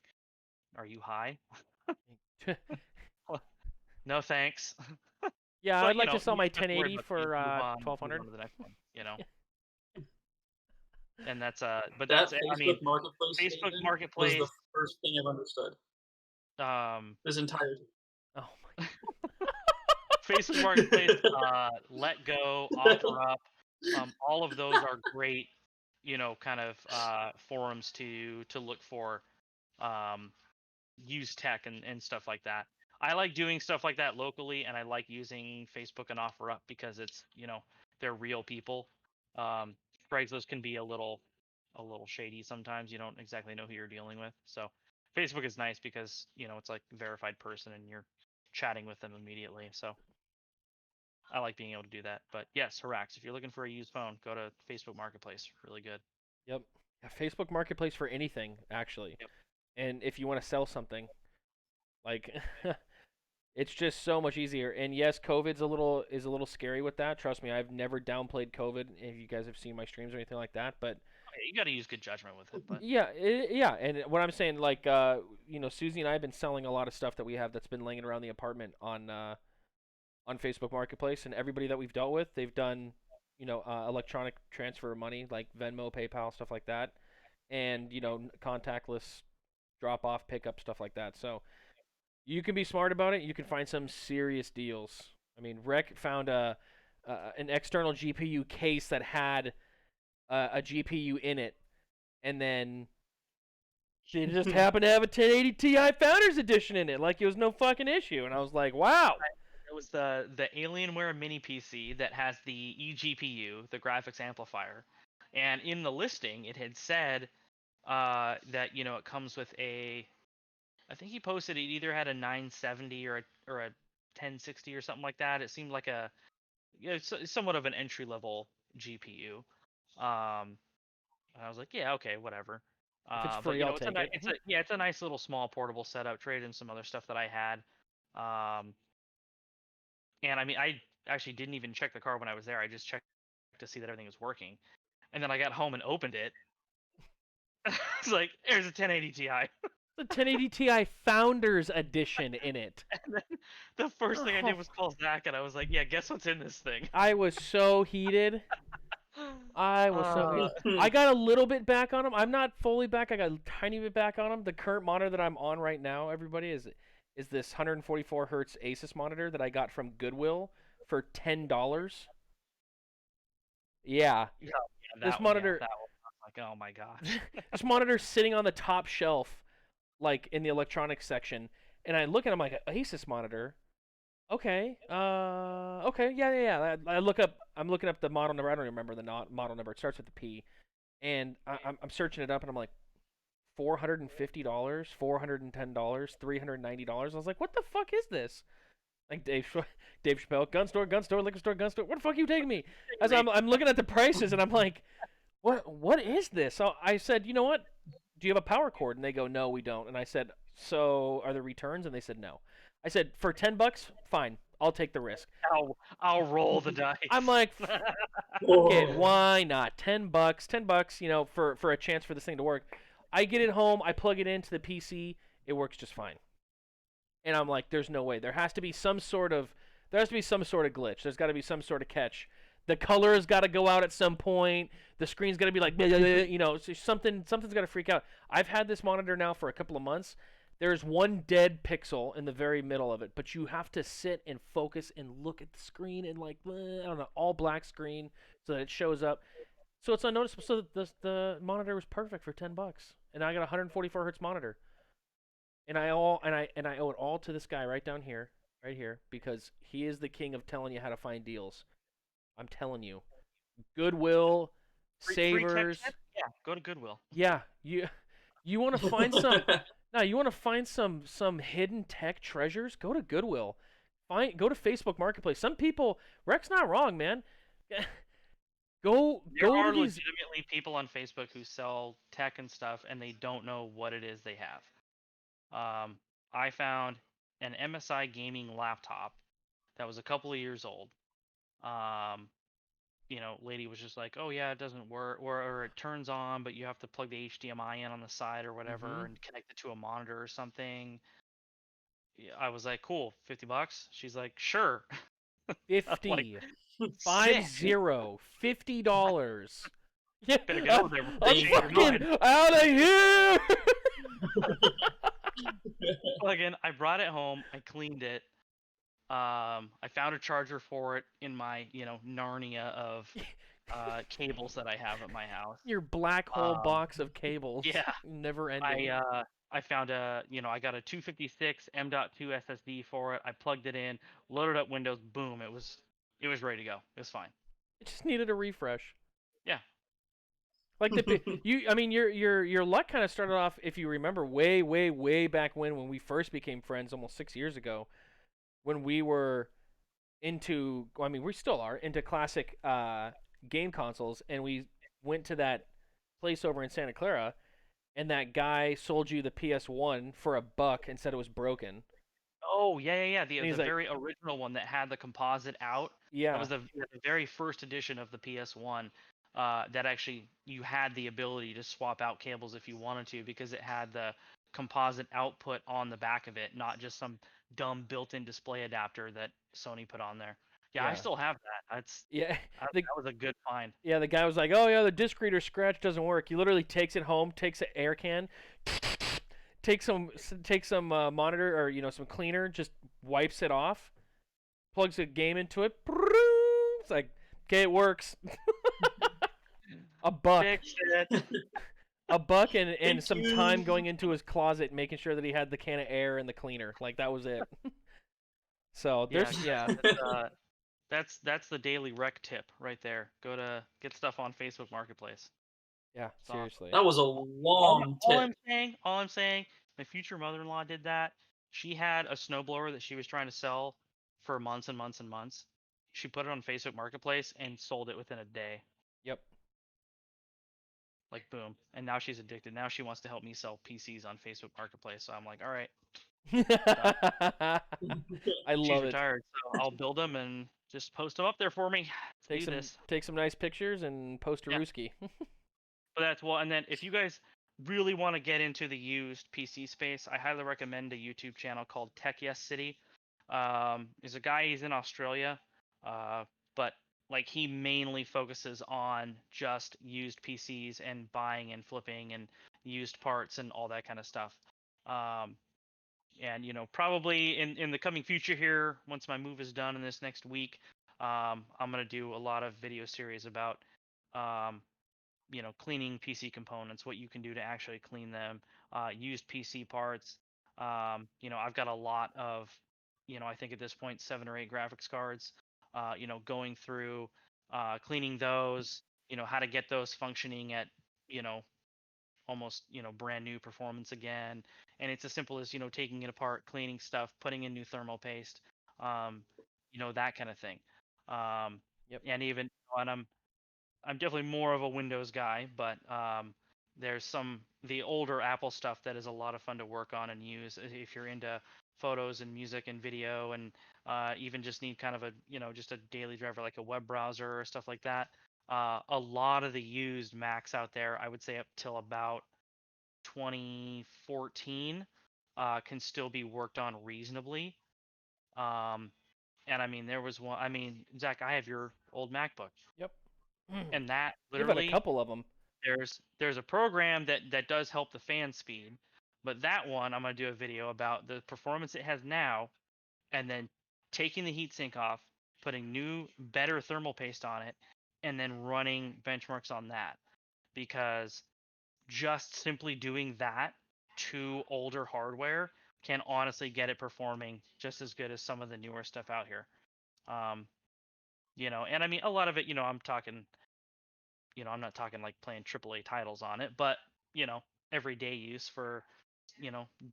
are you high? No thanks. Yeah, But, I'd you like know, to sell you my don't have to worry 1080 about for these, move on $1,200. to the next one, you know. And that's but That that's I Facebook mean, Marketplace Facebook statement was Marketplace. the first thing I've understood. This entire Oh my. Facebook Marketplace, Let Go, OfferUp, all of those are great, you know, kind of forums to look for used tech and stuff like that. I like doing stuff like that locally, and I like using Facebook and OfferUp because it's, you know, they're real people. Craigslist can be a little shady sometimes. You don't exactly know who you're dealing with. So Facebook is nice because, you know, it's like a verified person and you're chatting with them immediately. So I like being able to do that. But yes, Harax, if you're looking for a used phone, go to Facebook Marketplace. Really good. Yep. Yeah, Facebook Marketplace for anything, actually. Yep. And if you want to sell something, like, it's just so much easier. And yes, COVID's a little scary with that. Trust me, I've never downplayed COVID. If you guys have seen my streams or anything like that, but You got to use good judgment with it. But yeah, yeah. And what I'm saying, like, you know, Susie and I have been selling a lot of stuff that we have that's been laying around the apartment on Facebook Marketplace, and everybody that we've dealt with, they've done, you know, electronic transfer of money, like Venmo, PayPal, stuff like that, and, you know, contactless drop off, pickup, stuff like that. So you can be smart about it. You can find some serious deals. I mean, Wrek found an external GPU case that had a GPU in it, and then they just happened to have a 1080 Ti Founders Edition in it, like it was no fucking issue. And I was like, wow. it was the Alienware mini PC that has the eGPU, the graphics amplifier, and in the listing it had said that, you know, it comes with a, I think he posted it either had a 970 or a 1060 or something like that. It seemed like a, you know, somewhat of an entry level GPU. And I was like, yeah, okay, whatever. If it's But free, you know, I'll take it. it's a nice little small portable setup. Traded in some other stuff that I had. And I mean, I actually didn't even check the card when I was there. I just checked to see that everything was working. And then I got home and opened it. It's like, there's a 1080 Ti. The 1080 Ti Founders Edition in it. And then the first thing I did was call Zach, and I was like, yeah, guess what's in this thing? I was so heated. I was so heated. I got a little bit back on him. I'm not fully back. I got a tiny bit back on him. The current monitor that I'm on right now, everybody, is this 144 hertz Asus monitor that I got from Goodwill for $10. Yeah. Yeah, This that one, monitor, yeah, that one, like, oh my gosh. This monitor's sitting on the top shelf, like in the electronics section, and I look at it, I'm like, Asus monitor. Okay. Okay. Yeah. I'm looking up the model number. I don't remember the model number. It starts with the P, and I'm searching it up, and I'm like, $450, $410, $390. I was like, what the fuck is this? Like Dave Chappelle, gun store, liquor store, gun store. Where the fuck are you taking me? As I'm looking at the prices, and I'm like, what is this? So I said, you know what? Do you have a power cord? And they go, no, we don't. And I said, so are there returns? And they said no. I said, for $10, fine, I'll take the risk. I'll roll the dice. I'm like, okay, why not? $10, you know, for a chance for this thing to work. I get it home, I plug it into the PC, it works just fine. And I'm like, there's no way. There has to be some sort of glitch. There's got to be some sort of catch. The color has got to go out at some point. The screen's got to be like, you know, something's got to freak out. I've had this monitor now for a couple of months. There's one dead pixel in the very middle of it, but you have to sit and focus and look at the screen and like, I don't know, all black screen so that it shows up. So it's unnoticeable. So the monitor was perfect for $10, and I got a 144 hertz monitor. And I owe it all to this guy right here, because he is the king of telling you how to find deals. I'm telling you, Goodwill, Savers. Yeah, go to Goodwill. Yeah, you want to find some. No, you want to find some hidden tech treasures? Go to Goodwill. Go to Facebook Marketplace. Some people, Wrek's not wrong, man. There are to these. legitimately people on Facebook who sell tech and stuff, and they don't know what it is they have. I found an MSI gaming laptop that was a couple of years old. You know, lady was just like, "Oh yeah, it doesn't work, or it turns on, but you have to plug the HDMI in on the side or whatever, and connect it to a monitor or something." Yeah, I was like, "Cool, $50." She's like, "Sure." 50. Like, 50. $50. Yeah, better go there. I'm fucking out of here. Again, I brought it home. I cleaned it. I found a charger for it in my, Narnia of cables that I have at my house. Your black hole box of cables. Yeah. Never ending. I found I got a 256 M.2 SSD for it. I plugged it in, loaded up Windows, boom, it was ready to go. It was fine. It just needed a refresh. Yeah. Like your luck kind of started off, if you remember, way back when we first became friends, almost 6 years ago, when we were we still are into classic game consoles, and we went to that place over in Santa Clara, and that guy sold you the PS1 for $1 and said it was broken. Oh yeah. The very original one that had the composite out. Yeah. That was the very first edition of the PS1. That actually you had the ability to swap out cables if you wanted to, because it had the composite output on the back of it, not just some dumb built-in display adapter that Sony put on there. Yeah, I still have that. That was a good find. Yeah, the guy was like, "Oh yeah, the disc reader scratch doesn't work." He literally takes it home, takes an air can, takes some monitor or some cleaner, just wipes it off, plugs a game into it. It's like, okay, it works. $1. Fixed it. $1 and some time going into his closet, making sure that he had the can of air and the cleaner. Like, that was it. So there's that's the daily Wrek tip right there. Go to get stuff on Facebook Marketplace. Yeah, seriously. That was a long tip. All I'm saying, my future mother-in-law did that. She had a snowblower that she was trying to sell for months and months and months. She put it on Facebook Marketplace and sold it within a day. Yep. Like, boom. And now she's addicted. Now she wants to help me sell PCs on Facebook Marketplace. So I'm like, all right. I love She's retired, so I'll build them and just post them up there for me. Take some nice pictures and post a Ruski. But and then if you guys really want to get into the used PC space, I highly recommend a YouTube channel called Tech Yes City. There's a guy, he's in Australia, but like he mainly focuses on just used PCs and buying and flipping and used parts and all that kind of stuff. And probably in the coming future here, once my move is done in this next week, I'm gonna do a lot of video series about cleaning PC components, what you can do to actually clean them, used PC parts. I've got a lot of, I think at this point 7 or 8 graphics cards. Going through, cleaning those. How to get those functioning at, you know, almost brand new performance again. And it's as simple as taking it apart, cleaning stuff, putting in new thermal paste, um, that kind of thing. Um, Yep. and even and I'm definitely more of a Windows guy, but there's the older Apple stuff that is a lot of fun to work on and use if you're into photos and music and video, and even just need kind of a just a daily driver like a web browser or stuff like that. A lot of the used Macs out there, I would say up till about 2014, can still be worked on reasonably. And I mean, there was one. I mean, Zach, I have your old MacBook, Yep. and that You've had a literally couple of them. there's a program that does help the fan speed, but that one I'm gonna do a video about the performance it has now, and then taking the heatsink off, putting new better thermal paste on it, and then running benchmarks on that, because just simply doing that to older hardware can honestly get it performing just as good as some of the newer stuff out here. Um, and I mean a lot of it, I'm not talking like playing AAA titles on it, but everyday use for,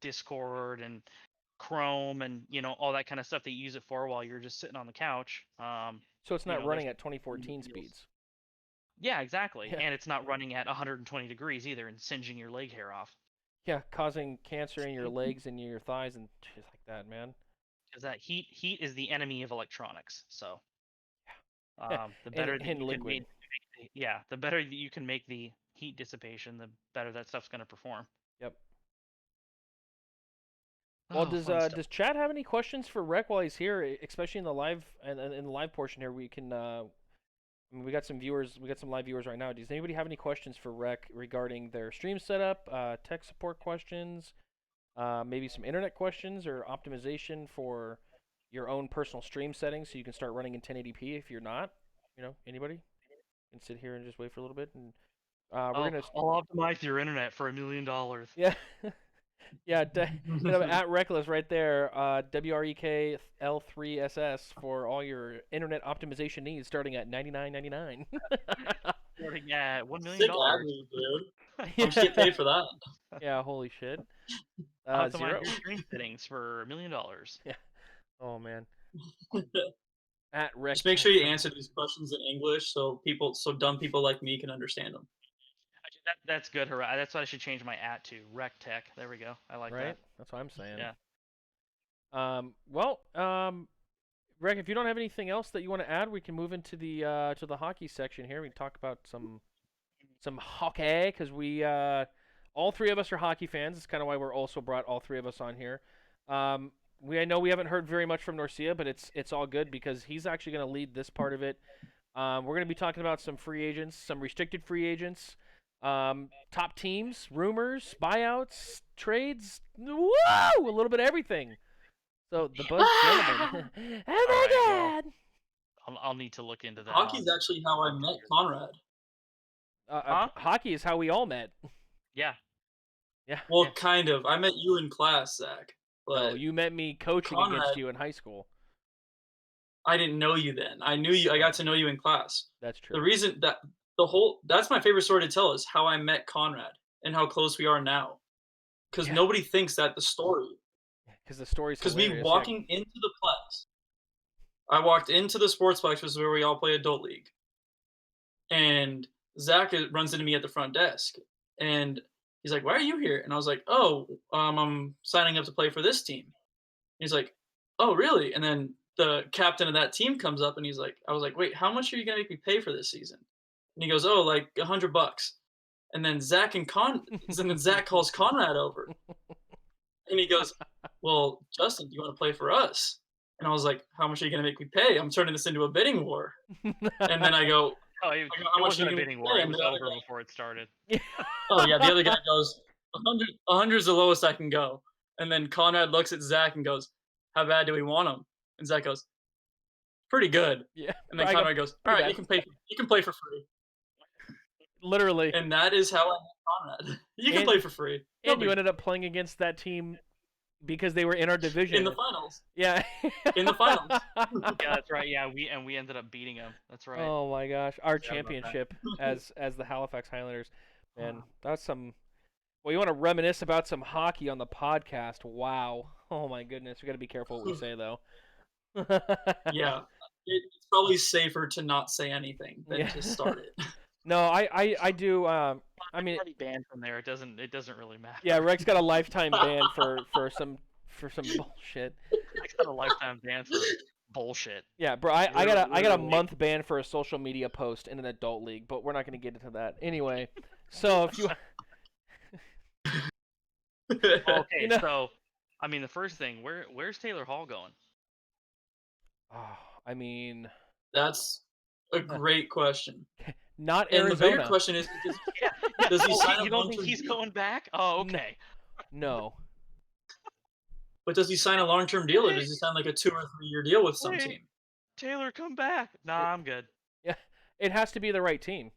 Discord and Chrome and all that kind of stuff that you use it for while you're just sitting on the couch. So it's not There's running at 2014 deals. speeds. Yeah, exactly. Yeah. And it's not running at 120 degrees either and singeing your leg hair off. Yeah, causing cancer in your legs and your thighs and shit like that, man. Because that heat is the enemy of electronics. So Yeah. the better and, that and you can liquid. the better that you can make the heat dissipation, the better that stuff's going to perform. Yep. Well, Oh, fun stuff. does Chad have any questions for Wrek while he's here, especially in the live and in the live portion here? We can. I mean, we got some viewers. We got some live viewers right now. Does anybody have any questions for Wrek regarding their stream setup, tech support questions, maybe some internet questions or optimization for your own personal stream settings so you can start running in 1080p if you're not? Anybody can sit here and just wait for a little bit, and we're gonna. I'll optimize your internet for $1 million. Yeah. Yeah, at Reckless right there, WREKL3SS for all your internet optimization needs, starting at $99.99. Starting at $1 million. Sick ad read, dude. Yeah. I'm just get paid for that. Yeah, holy shit. Optimize Zero. your stream settings for $1 million. Yeah. Oh man. At Rec. Just make sure you answer these questions in English so dumb people like me can understand them. That's good. That's what I should change my to. Rec Tech. There we go. I like Right? that. That's what I'm saying. Yeah. Well, Rec, if you don't have anything else that you want to add, we can move into the hockey section here. We can talk about some hockey, because we all three of us are hockey fans. That's kind of why we're also brought all three of us on here. I know we haven't heard very much from Norcia, but it's all good because he's actually going to lead this part of it. We're going to be talking about some free agents, some restricted free agents, top teams, rumors, buyouts, trades, woo! A little bit of everything. So the Buzz gentleman. Oh my God! I'll need to look into that. Hockey's actually how I met Conrad. Hockey is how we all met. Yeah. Yeah. Well, kind of. I met you in class, Zach. But no, you met me coaching Conrad, against you in high school. I didn't know you then. I knew you. I got to know you in class. That's true. The reason that's my favorite story to tell is how I met Conrad and how close we are now. Because nobody thinks that the story. Because the story's Because hilarious. me walking into the Plex, I walked into the Sportsplex, which is where we all play Adult League. And Zach runs into me at the front desk. And he's like, "Why are you here?" And I was like, "Oh, I'm signing up to play for this team." And he's like, "Oh, really?" And then the captain of that team comes up and he's like, I was like, "Wait, how much are you going to make me pay for this season?" And he goes, "Oh, like $100." And then Zach calls Conrad over. And he goes, "Well, Justin, do you want to play for us?" And I was like, "How much are you going to make me pay? I'm turning this into a bidding war." And then I go, it wasn't a bidding war. It was over before it started. Oh, yeah. The other guy goes, 100 is the lowest I can go. And then Conrad looks at Zach and goes, "How bad do we want him?" And Zach goes, "Pretty good." Yeah. And then Conrad goes, "All right, you can play for free." Literally. And that is how I met Conrad. You can And- play for free. No And you big- ended up playing against that team because they were in our division. in the finals. Yeah. In the finals. Yeah, that's right. Yeah, we ended up beating him. That's right. Oh my gosh, our Forgot about that. championship as the Halifax Highlanders. Man, that's some. Well, you want to reminisce about some hockey on the podcast? Wow. Oh my goodness, we got to be careful what we say though. Yeah. It's probably safer to not say anything than Yeah. to start it. No, I do. I mean, Already banned from there. It doesn't really matter. yeah, Rek's got a lifetime ban for some bullshit. I got a lifetime ban for bullshit. Yeah, bro, I got a Literally. month ban for a social media post in an adult league, but we're not going to get into that anyway. So if you Okay, You know- so I mean the first thing, where's Taylor Hall going? Oh, I mean, That's a great question. not And the bigger Arizona. question is, Yeah, does he oh, sign a you don't think long-term he's deal? going back? Oh, No. okay. No. But does he sign a long-term deal, or does he sign like a 2 or 3 year deal with some Wait. team? Taylor, come back. Nah, I'm good. It has to be the right team.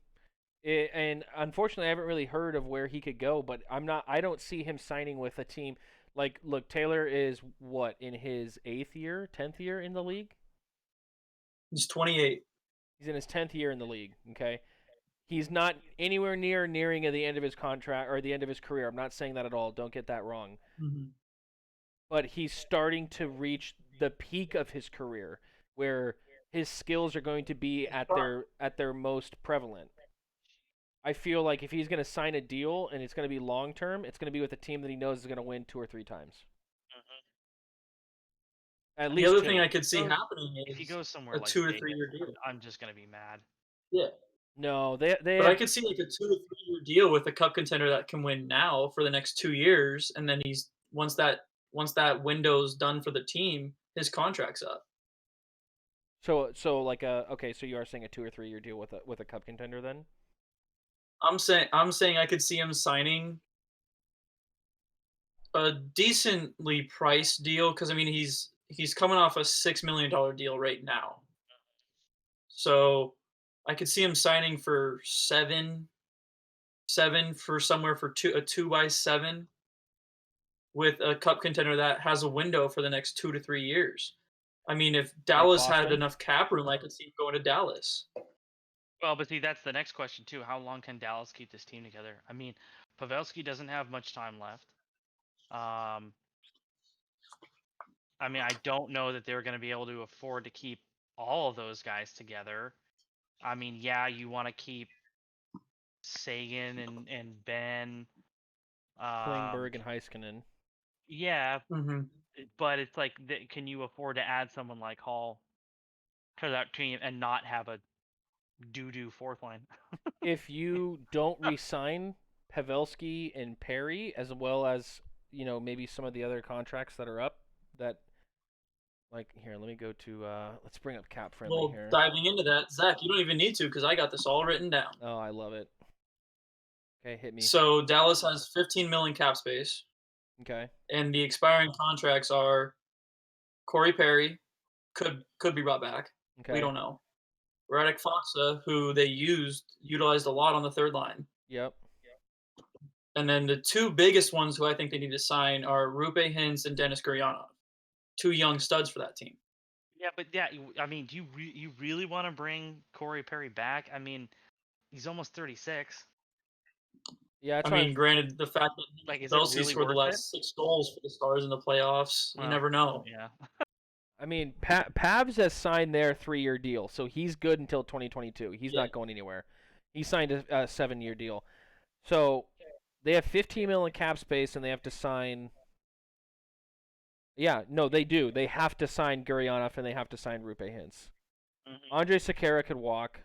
And unfortunately, I haven't really heard of where he could go, but I don't see him signing with a team. Like, look, Taylor is what, in his 8th year, 10th year in the league? He's 28. He's in his 10th year in the league, okay? He's not anywhere nearing at the end of his contract or the end of his career. I'm not saying that at all. Don't get that wrong. Mm-hmm. But he's starting to reach the peak of his career where his skills are going to be at their most prevalent. I feel like if he's going to sign a deal and it's going to be long term, it's going to be with a team that he knows is going to win 2 or 3 times. At The least other 2. thing I could see Goes- happening If he is goes somewhere a like 2 or Vegas, 3 year deal. I'm just gonna be mad. Yeah, No, they but I have, could see like a 2 or 3 year deal with a cup contender that can win now for the next 2 years, and then he's once that window's done for the team, his contract's up. so like okay, so you are saying a 2 or 3 year deal with a cup contender then? I'm saying I could see him signing a decently priced deal, because I mean he's coming off a $6 million deal right now. So I could see him signing for seven for somewhere for a 2x7 with a cup contender that has a window for the next 2 to 3 years. I mean, if Dallas had Boston? enough cap room, I could see him going to Dallas. Well, but see, that's the next question too. How long can Dallas keep this team together? I mean, Pavelski doesn't have much time left. I mean, I don't know that they're going to be able to afford to keep all of those guys together. I mean, yeah, you want to keep Sagan and Ben. Klingberg and Heiskanen. Yeah, Mm-hmm. but it's like, can you afford to add someone like Hall to that team and not have a doo-doo fourth line? If you don't re-sign Pavelski and Perry, as well as maybe some of the other contracts that are up, that like here, let me go to let's bring up cap friendly Well, here. diving into that, Zach, you don't even need to because I got this all written down. Oh, I love it. Okay, hit me. So Dallas has 15 million cap space, Okay. and the expiring contracts are Corey Perry, could be brought back. Okay. We don't know. Radek Faksa, who they utilized a lot on the third line. Yep. And then the 2 biggest ones who I think they need to sign are Rupe Hintz and Dennis Guryanov, 2 young studs for that team. Yeah, but yeah, I mean, do you really want to bring Corey Perry back? I mean, he's almost 36. Yeah, that's I why mean, granted, the fact that Like, is it Belsey really scored the worth last 6 goals for the Stars in the playoffs, you Well, never know. Yeah. I mean, Pavs has signed their 3-year deal, so he's good until 2022. He's Yeah. not going anywhere. He signed a 7-year deal, so they have 15 million cap space, and they have to sign. Yeah, no, they do. They have to sign Guryanov, and they have to sign Rupe Hintz. Andre Sekera could walk.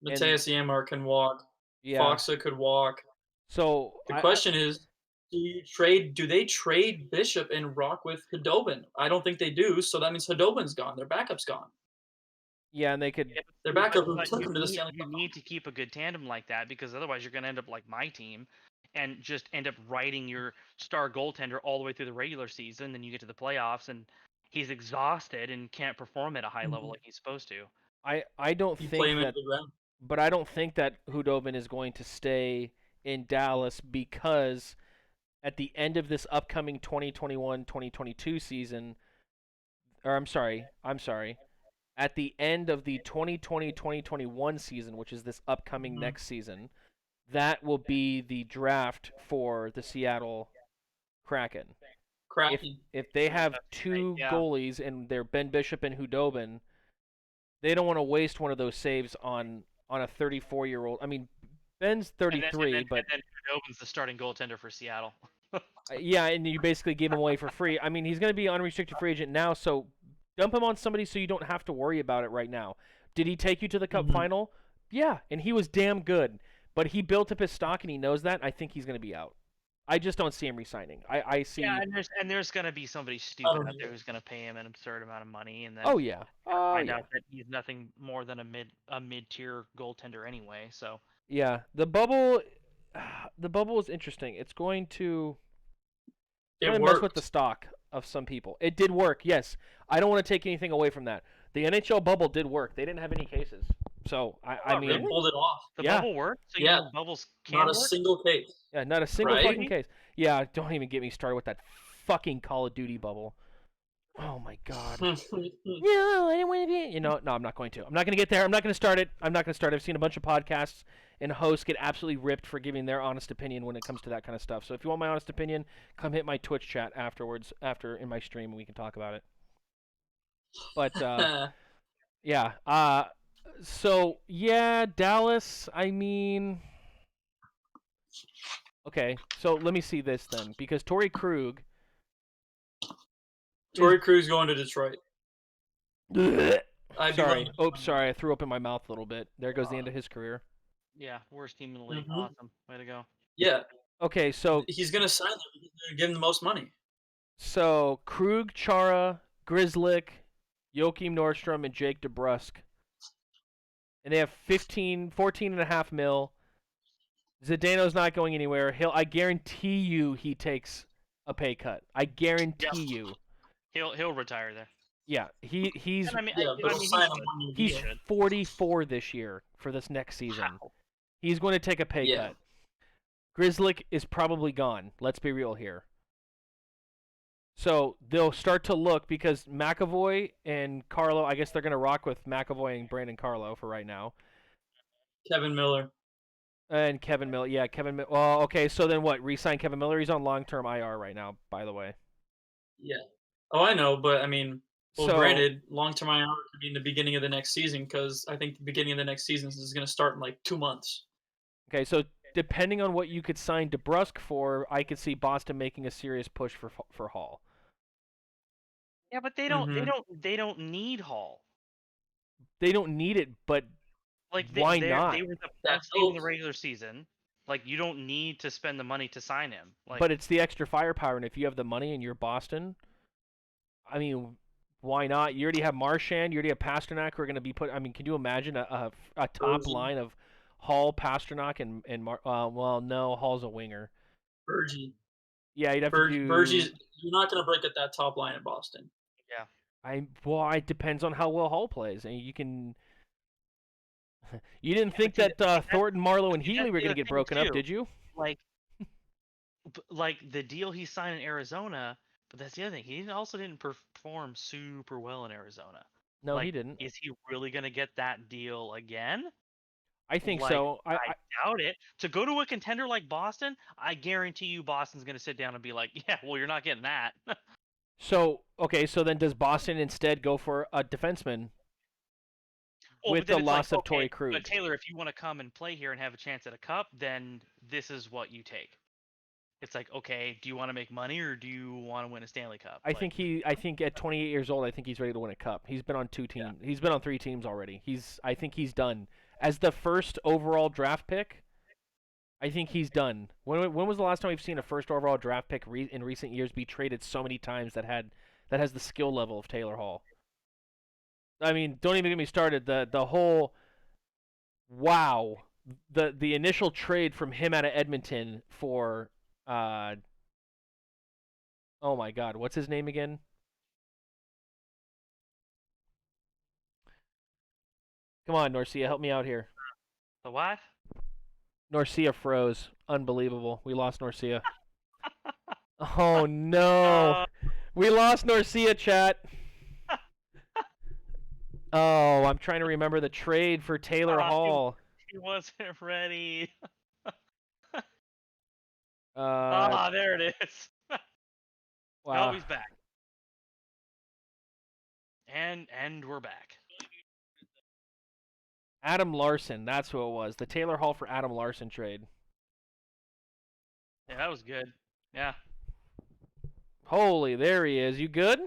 Mateus Yamar can walk. Yeah. Faksa could walk. So The question is, do they trade Bishop and rock with Khudobin? I don't think they do, so that means Khudobin's gone. Their backup's gone. Yeah, and they could. Their backup who But took you him to the need, Stanley you Cup. need to keep a good tandem like that, because otherwise you're going to end up like my team and just end up riding your star goaltender all the way through the regular season. Then you get to the playoffs and he's exhausted and can't perform at a high level like he's supposed to. I don't You play think him that into the ground. but I don't think that Hudobin is going to stay in Dallas because at the end of this upcoming 2021-2022 season, or I'm sorry, at the end of the 2020-2021 season, which is this upcoming Mhm. next season, that will be the draft for the Seattle Kraken. If Kraken. if they have That's right, two yeah. goalies and they're Ben Bishop and Hudobin, they don't want to waste one of those saves on a 34-year-old. I mean, Ben's And then 33, but Khudobin's the starting goaltender for Seattle. yeah, and you basically gave him away for free. I mean, he's going to be unrestricted free agent now, so dump him on somebody so you don't have to worry about it right now. Did he take you to the Cup Mhm. final? Yeah, and he was damn good. But he built up his stock, and he knows that. I think he's going to be out. I just don't see him resigning. I see. Yeah, and there's gonna be somebody I stupid don't out there either. who's gonna pay him an absurd amount of money, and then Oh yeah. Oh find yeah. out that he's nothing more than a mid-tier goaltender anyway. So Yeah. The bubble. The bubble is interesting. It's going to It mess with the worked. stock of some people. It did work. Yes. I don't want to take anything away from that. The NHL bubble did work. They didn't have any cases. So I Oh, mean, They really? pulled it off. The yeah. bubble worked, so you Yeah. know bubbles Not can a work. single case. Yeah, not a single Right? fucking case. Yeah, don't even get me started with that fucking Call of Duty bubble. Oh my god. No, I didn't want to be. You know, no, I'm not going to. I'm not going to get there. I'm not going to start it. I'm not going to start. I've seen a bunch of podcasts and hosts get absolutely ripped for giving their honest opinion when it comes to that kind of stuff. So if you want my honest opinion, come hit my Twitch chat afterwards, after in my stream, and we can talk about it. But yeah. So yeah, Dallas. I mean, okay. So let me see this then, because Torrey Krug. Torrey Krug's going to Detroit. I'd be willing Sorry. to Oops, fund sorry. I threw up in my mouth a little bit. There goes the end of his career. Yeah, worst team in the league. Mhm. Awesome, way to go. Yeah, Okay, so he's gonna sign them because they're gonna give him the most money. Krug, Chara, Grizzlick, Joachim Nordstrom, and Jake DeBrusk. And they have 14 and a half mil. Zdeno's not going anywhere. I guarantee you he takes a pay cut. I guarantee you. He'll retire there. Yeah, he's And I mean, Yeah, but I he'll mean, sign a he one-year he's deal. should. 44 this year for this next season. Wow. He's going to take a pay Yeah. cut. Grizzlick is probably gone. Let's be real here. So they'll start to look because McAvoy and Carlo, I guess they're going to rock with McAvoy and Brandon Carlo for right now. Kevin Miller. And Kevin Miller. Yeah, Kevin Miller. Well, okay, so then what? Re-sign Kevin Miller? He's on long-term IR right now, by the way. Yeah. Oh, I know, but I mean, well, So, granted, long-term IR could be in the beginning of the next season because I think the beginning of the next season is going to start in like 2 months. okay, so depending on what you could sign DeBrusk for, I could see Boston making a serious push for Hall. Yeah, but they Mhm. don't need Hall. They don't need it, but Like why they not? were the That best team in the helps. regular season. Like you don't need to spend the money to sign him. Like, But it's the extra firepower, and if you have the money and you're Boston, I mean, why not? You already have Marchand, you already have Pasternak who are going to be put. I mean, can you imagine a top Bergeron. line of Hall, Pasternak, and well, no, Hall's a winger. Bergie. Yeah, you'd have to do. Bergie's. You're not going to break at that top line in Boston. yeah. It depends on how well Hall plays, and you can. You didn't think see, that Thornton, Marlowe, and see, Healy that's were the going to other get thing, broken up, too. did you? Like the deal he signed in Arizona, but that's the other thing. He also didn't perform super well in Arizona. No, like, he didn't. Is he really gonna get that deal again? I think Like, so. I doubt it. To go to a contender like Boston, I guarantee you Boston's gonna sit down and be like, yeah, well, you're not getting that. So okay, so then does Boston instead go for a defenseman Oh, with but then the it's like, loss of okay, Torrey Krug? but Taylor, if you want to come and play here and have a chance at a cup, then this is what you take. It's like, okay, do you want to make money or do you want to win a Stanley Cup? I think at 28 years old, I think he's ready to win a cup. He's been on 2 teams. Yeah. He's been on 3 teams already. I think he's done. As the first overall draft pick, I think he's done. When was the last time we've seen a first overall draft pick in recent years be traded so many times that has the skill level of Taylor Hall? I mean, don't even get me started. The whole wow, the initial trade from him out of Edmonton for oh my God, what's his name again? Come on, Norcia, help me out here. The what? Norcia froze. Unbelievable. We lost Norcia. Oh no. We lost Norcia, chat. Oh, I'm trying to remember the trade for Taylor Hall. He wasn't ready. Uh, There it is. wow. No, he's back. And we're back. Adam Larson, that's who it was. The Taylor Hall for Adam Larson trade. Yeah, that was good. Yeah, Holy, there he is. You good?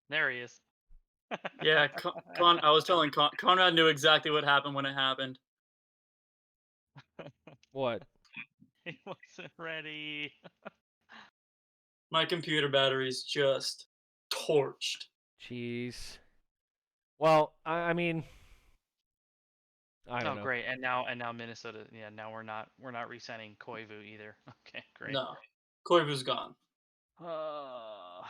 there he is. Yeah, I was telling Conrad knew exactly what happened when it happened. What? He wasn't ready. My computer battery's just torched. Jeez. Well, I mean, I don't know. Great. And now Minnesota. Yeah, now we're not re-signing Koivu either. Okay, great. No, Koivu's gone. Uh,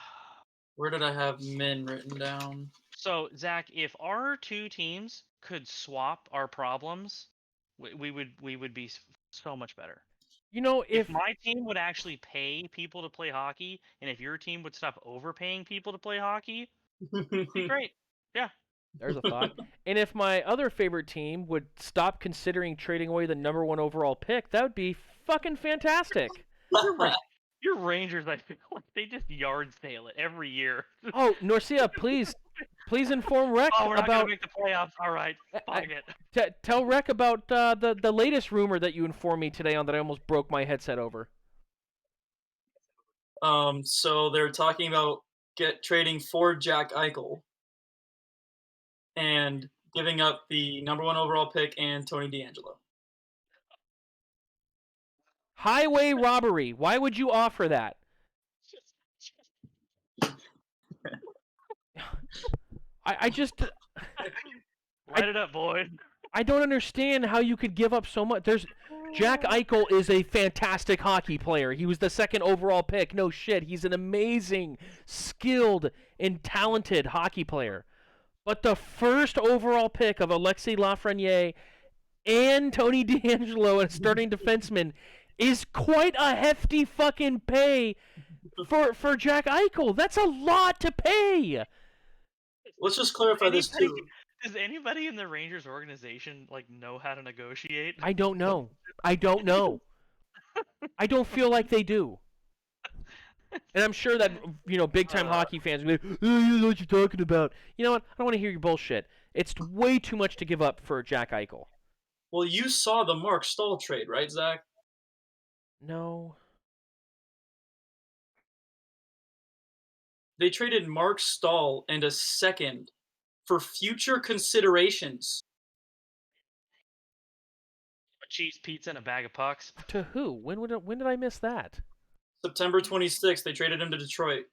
Where did I have Min written down? So Zach, if our two teams could swap our problems, we would be so much better. You know, If my team would actually pay people to play hockey, and if your team would stop overpaying people to play hockey, it'd be great. Yeah. There's a thought. And if my other favorite team would stop considering trading away the #1 overall pick, that would be fucking fantastic. Your Rangers, I feel like they just yard sale it every year. Oh, Norcia, please inform Wrek Oh, we're not about. gonna make the playoffs. All right, fuck it. Tell Wrek about the latest rumor that you informed me today on that I almost broke my headset over. So they're talking about trading for Jack Eichel and giving up the #1 overall pick and Tony DeAngelo. Highway robbery. Why would you offer that? I just Light it up, boy. I don't understand how you could give up so much. Jack Eichel is a fantastic hockey player. He was the 2nd overall pick. No shit. He's an amazing, skilled, and talented hockey player. But the 1st overall pick of Alexis Lafreniere and Tony DeAngelo, a starting defenseman, is quite a hefty fucking pay for Jack Eichel. That's a lot to pay. Let's just clarify this too. Does anybody in the Rangers organization know how to negotiate? I don't know. I don't feel like they do. And I'm sure that big time hockey fans will be like, oh, you know what you're talking about. You know what? I don't want to hear your bullshit. It's way too much to give up for Jack Eichel. Well, you saw the Mark Stahl trade, right, Zach? No. They traded Mark Stahl and a 2nd for future considerations. A cheese pizza and a bag of pucks. To who? When did I miss that? September 26th, they traded him to Detroit.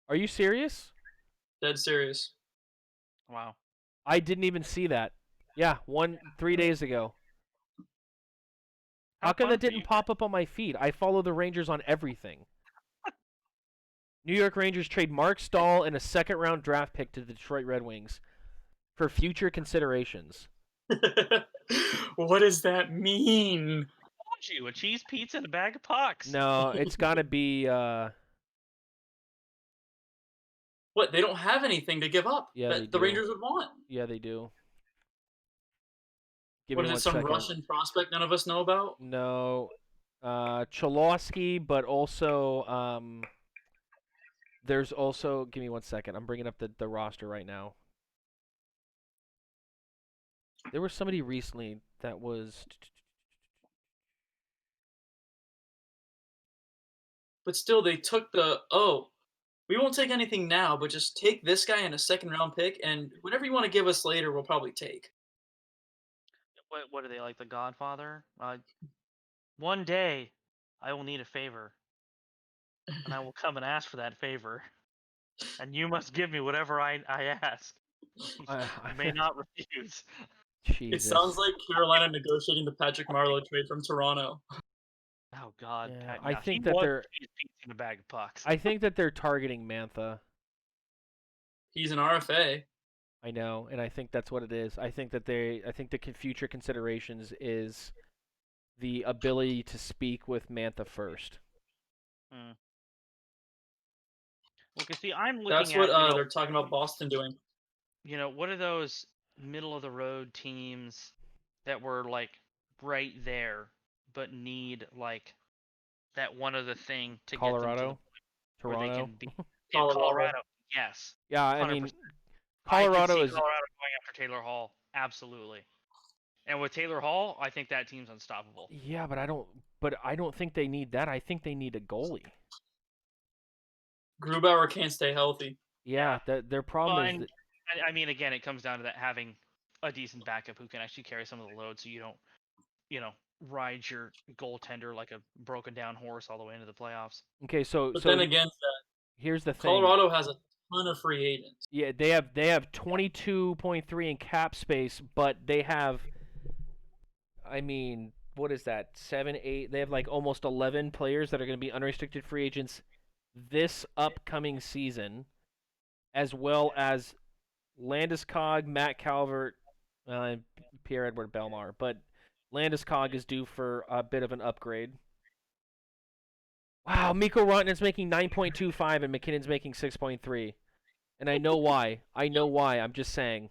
Are you serious? Dead serious. Wow. I didn't even see that. Yeah, 3 days ago. How come that didn't pop up on my feed? I follow the Rangers on everything. New York Rangers trade Mark Stahl and a 2nd-round draft pick to the Detroit Red Wings for future considerations. What does that mean? You a cheese pizza and a bag of pucks. No, it's gotta be. What? They don't have anything to give up that the Rangers would want. Yeah, they do. What is it? Some Russian prospect none of us know about? No, Cholowski, but also there's also. Give me 1 second. I'm bringing up the roster right now. There was somebody recently that was. But still, they took we won't take anything now, but just take this guy and a 2nd-round pick, and whatever you want to give us later, we'll probably take. What are they, like The Godfather? One day, I will need a favor, and I will come and ask for that favor, and you must give me whatever I ask. I may not refuse. Jesus. It sounds like Carolina negotiating the Patrick Marleau trade from Toronto. Oh God! Yeah, I think that they're in a bag of pucks. I think that they're targeting Mantha. He's an RFA. I know, and I think that's what it is. I think the future considerations is the ability to speak with Mantha first. Hmm. Well, cause see, I'm That's looking what at they're talking about Boston doing. what are those middle of the road teams that were like right there, but need like that one other thing to get them to the Colorado, point where they Toronto. can be. Yeah, Colorado. Colorado. Yes. Yeah, I 100%. mean, I could Colorado see is. Colorado going after Taylor Hall. Absolutely. And with Taylor Hall, I think that team's unstoppable. Yeah, but I don't think they need that. I think they need a goalie. Grubauer can't stay healthy. Yeah, their problem Well, is and that I mean, again, it comes down to that having a decent backup who can actually carry some of the load, so you don't, ride your goaltender like a broken down horse all the way into the playoffs. okay. So But so then he- again, here's the thing. Colorado has a ton of free agents. Yeah, they have 22.3 in cap space, but they have, I mean, what is that? 7, 8. They have like almost 11 players that are going to be unrestricted free agents this upcoming season, as well as Landeskog, Matt Calvert, and Pierre-Edouard Bellemare. But Landeskog is due for a bit of an upgrade. Wow, Mikko Rantanen's making 9.25 and McKinnon's making 6.3. And I know why. I'm just saying.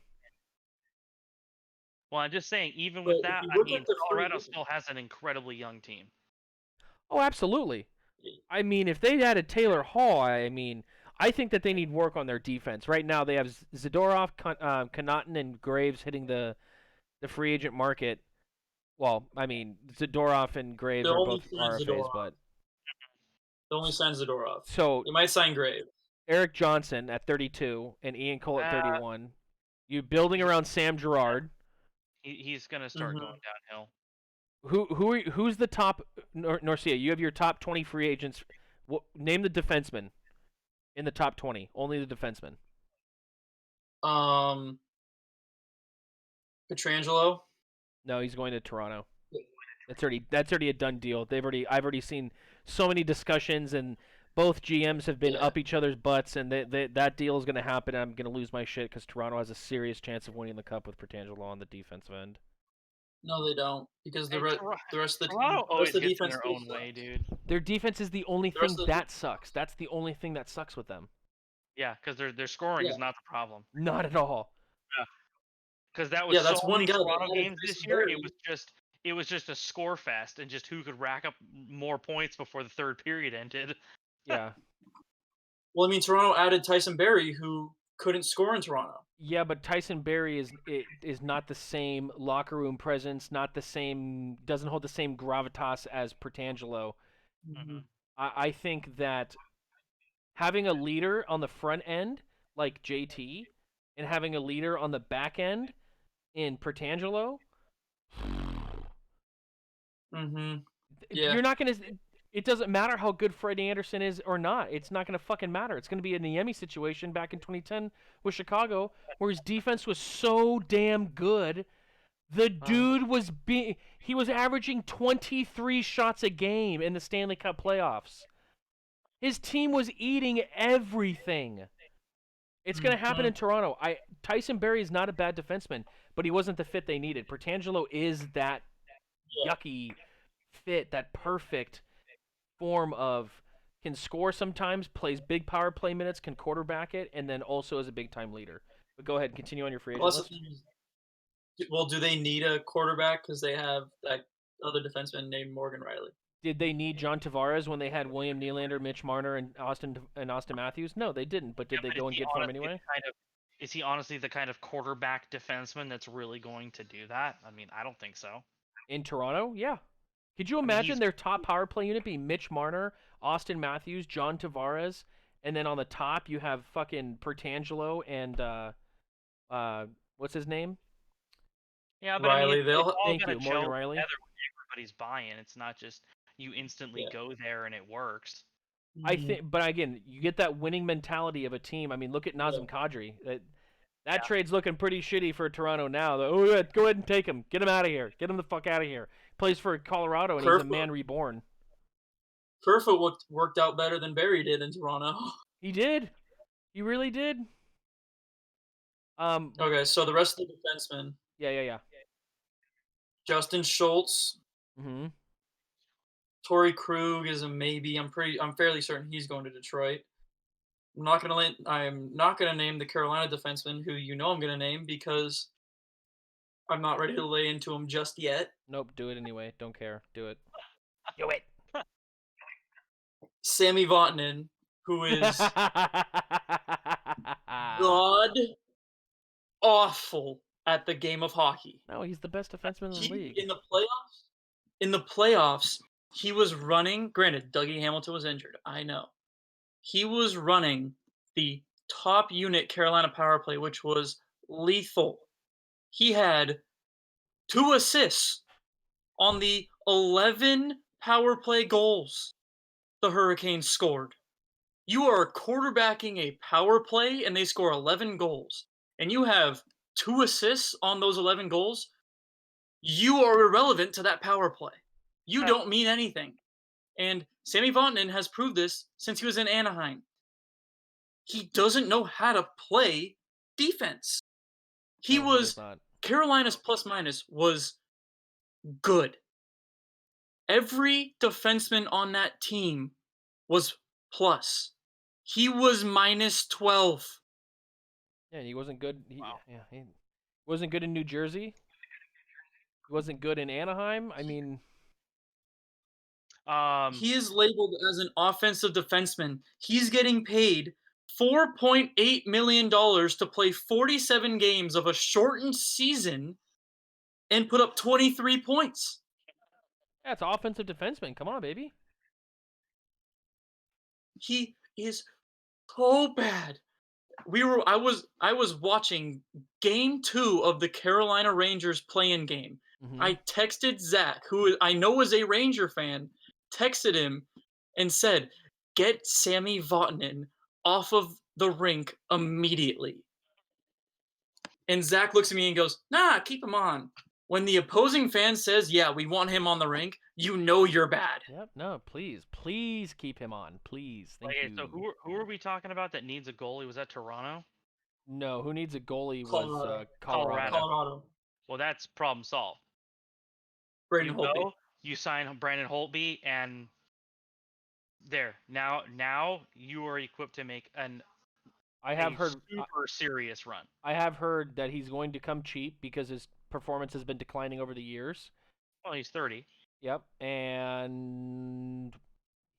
Well, I'm just saying, even But with if that, you I look mean, at the free Colorado agents, still has an incredibly young team. Oh, absolutely. I mean, if they added Taylor Hall, I think that they need work on their defense. Right now, they have Zadorov, Connaughton, and Graves hitting the free agent market. Well, I mean, Zadorov and Graves they'll are only both sign RFAs, Zadorov. but They'll only sign Zadorov. so They might sign Graves. Eric Johnson at 32 and Ian Cole at Uh, 31. You building around Sam Girard. he's gonna start Mhm. going downhill. Who's the top? Norcia, you have your top 20 free agents. Name the defenseman in the top 20. Only the defenseman. Petrangelo. No, he's going to Toronto. That's already a done deal. I've already seen so many discussions, and both GMs have been Yeah. up each other's butts, and that deal is going to happen. And I'm going to lose my shit because Toronto has a serious chance of winning the cup with Petrangelo on the defensive end. No, they don't, because the Hey, rest of the Toronto team, the always rest of the gets in defense their still own sucks. way, dude. Their defense is the only The rest thing of the that sucks. That's the only thing that sucks with them. Yeah, because their scoring Yeah. is not the problem. Not at all. Because that was Yeah, that's so one many guy. They Toronto added games this Tyson year. Barrie. It was just a score fest, and just who could rack up more points before the third period ended. Yeah. Well, I mean, Toronto added Tyson Barrie, who couldn't score in Toronto. Yeah, but Tyson Barrie is not the same locker room presence, not the same, doesn't hold the same gravitas as Pertangelo. Mhm. I think that having a leader on the front end like JT and having a leader on the back end in Pertangelo, Mm-hmm. Yeah. you're not gonna. It doesn't matter how good Freddie Anderson is or not. It's not gonna fucking matter. It's gonna be a Niemi situation back in 2010 with Chicago, where his defense was so damn good. The dude was he was averaging 23 shots a game in the Stanley Cup playoffs. His team was eating everything. It's going to happen in Toronto. Tyson Barrie is not a bad defenseman, but he wasn't the fit they needed. Pertangelo is that yucky fit, that perfect form of can score sometimes, plays big power play minutes, can quarterback it, and then also is a big time leader. But go ahead, continue on your free agent Well, that's list. the thing is, well, do they need a quarterback because they have that other defenseman named Morgan Riley? Did they need John Tavares when they had William Nylander, Mitch Marner, and Austin Matthews? No, they didn't. But did they go and get for him anyway? Is he honestly the kind of quarterback defenseman that's really going to do that? I mean, I don't think so. In Toronto, yeah. Could you mean, imagine he's- their top power play unit being Mitch Marner, Austin Matthews, John Tavares, and then on the top you have fucking Pertangelo and what's his name? Yeah, but Riley, I mean, it's all Thank gonna you, Morgan gel Riley. together when everybody's buying. It's not just you instantly Yeah. go there and it works. I think, but again, you get that winning mentality of a team. I mean, look at Nazem Kadri. That trade's looking pretty shitty for Toronto now. Oh, yeah, go ahead and take him. Get him out of here. Get him the fuck out of here. Plays for Colorado, and he's a man reborn. Kerfoot worked out better than Barrie did in Toronto. He did. He really did. Okay, so the rest of the defensemen: Yeah. Justin Schultz, Mm-hmm. Torrey Krug is a maybe. I'm fairly certain he's going to Detroit. I'm not gonna name the Carolina defenseman who I'm gonna name because I'm not ready to lay into him just yet. Nope. Do it anyway. Don't care. Do it. Do it. Sammy Vatanen, who is god awful at the game of hockey. No, he's the best defenseman in the He league. in the playoffs, he was running. Granted, Dougie Hamilton was injured. I know. He was running the top unit Carolina power play, which was lethal. He had 2 assists on the 11 power play goals the Hurricanes scored. You are quarterbacking a power play and they score 11 goals, and you have 2 assists on those 11 goals. You are irrelevant to that power play. You don't mean anything. And Sammy Vatanen has proved this since he was in Anaheim. He doesn't know how to play defense. He No, he does was not. Carolina's plus minus was good. Every defenseman on that team was plus. He was minus 12. Yeah, he wasn't good. He Wow. wasn't good in New Jersey. He wasn't good in Anaheim. I mean, He is labeled as an offensive defenseman. He's getting paid $4.8 million to play 47 games of a shortened season and put up 23 points. yeah, it's offensive defenseman. Come on, baby. He is so bad. I was watching game 2 of the Carolina Rangers play-in game. Mm-hmm. I texted Zach, who I know is a Ranger fan, texted him and said, "Get Sammy Vatanen off of the rink immediately." And Zach looks at me and goes, "Nah, keep him on." When the opposing fan says, "Yeah, we want him on the rink," you know you're bad. Yep. No, please keep him on, please. Thank Okay, you. so who are we talking about that needs a goalie? Was that Toronto? No, who needs a goalie Colorado. was Colorado. Colorado. Well, that's problem solved. Braden You Holtby. go, you sign Brandon Holtby, and there. Now you are equipped to make I have heard. super serious run. I have heard that he's going to come cheap because his performance has been declining over the years. Well, he's 30. Yep, and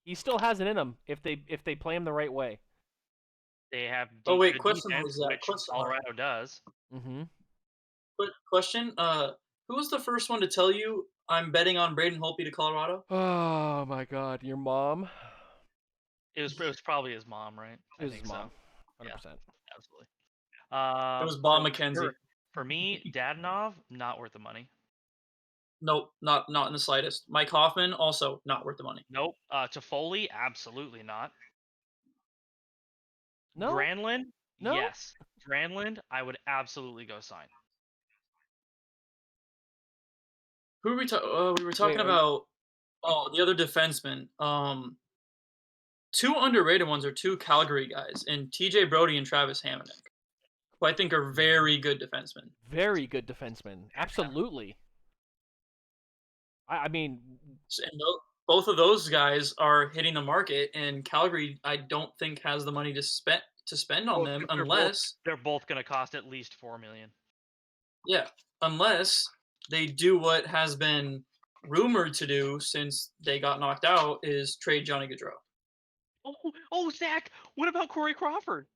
he still has it in him if they play him the right way. They have Oh, wait, good question defense, was that- which question. Colorado does. Mm-hmm. Quick question. Who was the first one to tell you I'm betting on Braden Holtby to Colorado? Oh my God, your mom. It was probably his mom, right? It was I think his mom. so. 100%. Absolutely. It was Bob for- McKenzie. For me, Dadonov, not worth the money. Nope, not in the slightest. Mike Hoffman, also not worth the money. Nope. Toffoli, absolutely not. No. Granlund, No? yes. Granlund, I would absolutely go sign. Who are we talking? We were talking Wait, about the other defenseman. Two underrated ones are 2 Calgary guys, and TJ Brody and Travis Hamonic, who I think are very good defensemen. Very good defenseman. Absolutely. I mean, And both of those guys are hitting the market, and Calgary, I don't think, has the money to spend on them unless they're both going to cost at least $4 million. Yeah, unless they do what has been rumored to do since they got knocked out, is trade Johnny Gaudreau. Oh, Zach, what about Corey Crawford?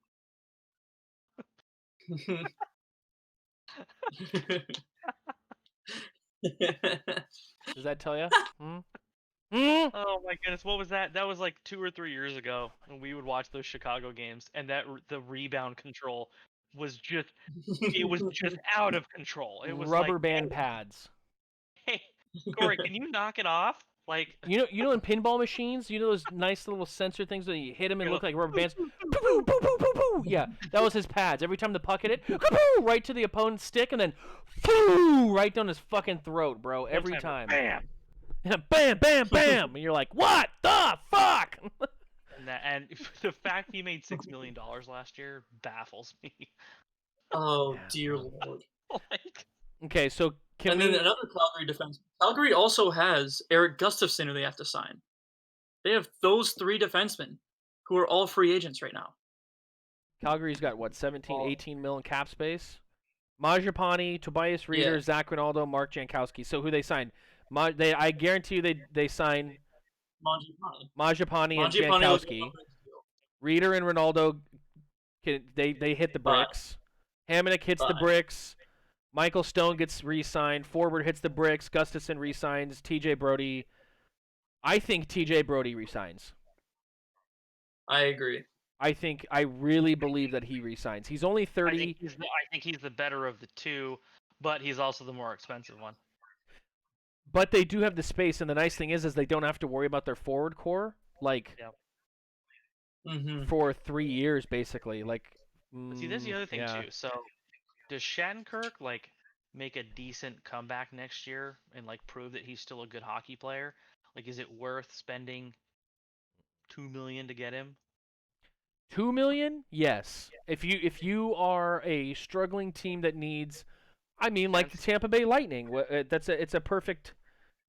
does that tell you? Oh my goodness, what was that? That was like 2 or 3 years ago when we would watch those Chicago games, and the rebound control was just out of control. It was Rubber like, band pads. hey, Corey, can you knock it off? Like, You know in pinball machines, you know those nice little sensor things that you hit them and You're look like rubber bands. Poo, poo, poo, poo, poo, poo. Yeah, that was his pads. Every time the puck hit it, poo, right to the opponent's stick, and then poo, right down his fucking throat, bro. Every time. bam. Yeah, bam, bam, bam, and you're like, what the fuck? And the fact he made $6 million last year baffles me. Oh Yeah. dear lord. Like, Okay, so can And we? then another Calgary defense. Calgary also has Eric Gustafson who they have to sign. They have those 3 defensemen who are all free agents right now. Calgary's got what, 17, Oh. 18 mil in cap space? Majapani, Tobias Reeder, Yeah. Zach Ronaldo, Mark Jankowski. So who they signed? I guarantee you they sign Mangiapane. Majapani and Mangiapane was Jankowski. Reeder and Ronaldo, they hit the Bye. bricks. Hamonic hits the Bye. bricks. Michael Stone gets re-signed. Forward hits the bricks. Gustafson re-signs. TJ Brody. I think TJ Brody resigns. I agree. I really believe that he resigns. He's only 30. I think he's the better of the two, but he's also the more expensive one. But they do have the space, and the nice thing is they don't have to worry about their forward core, like, Mm-hmm. for 3 years, basically. Like, But see, there's the other thing yeah. too. So, does Shattenkirk like make a decent comeback next year and like prove that he's still a good hockey player? Like, is it worth spending $2 million to get him? 2 million? Yes. If you are a struggling team that needs, I mean, like the Tampa Bay Lightning, it's a perfect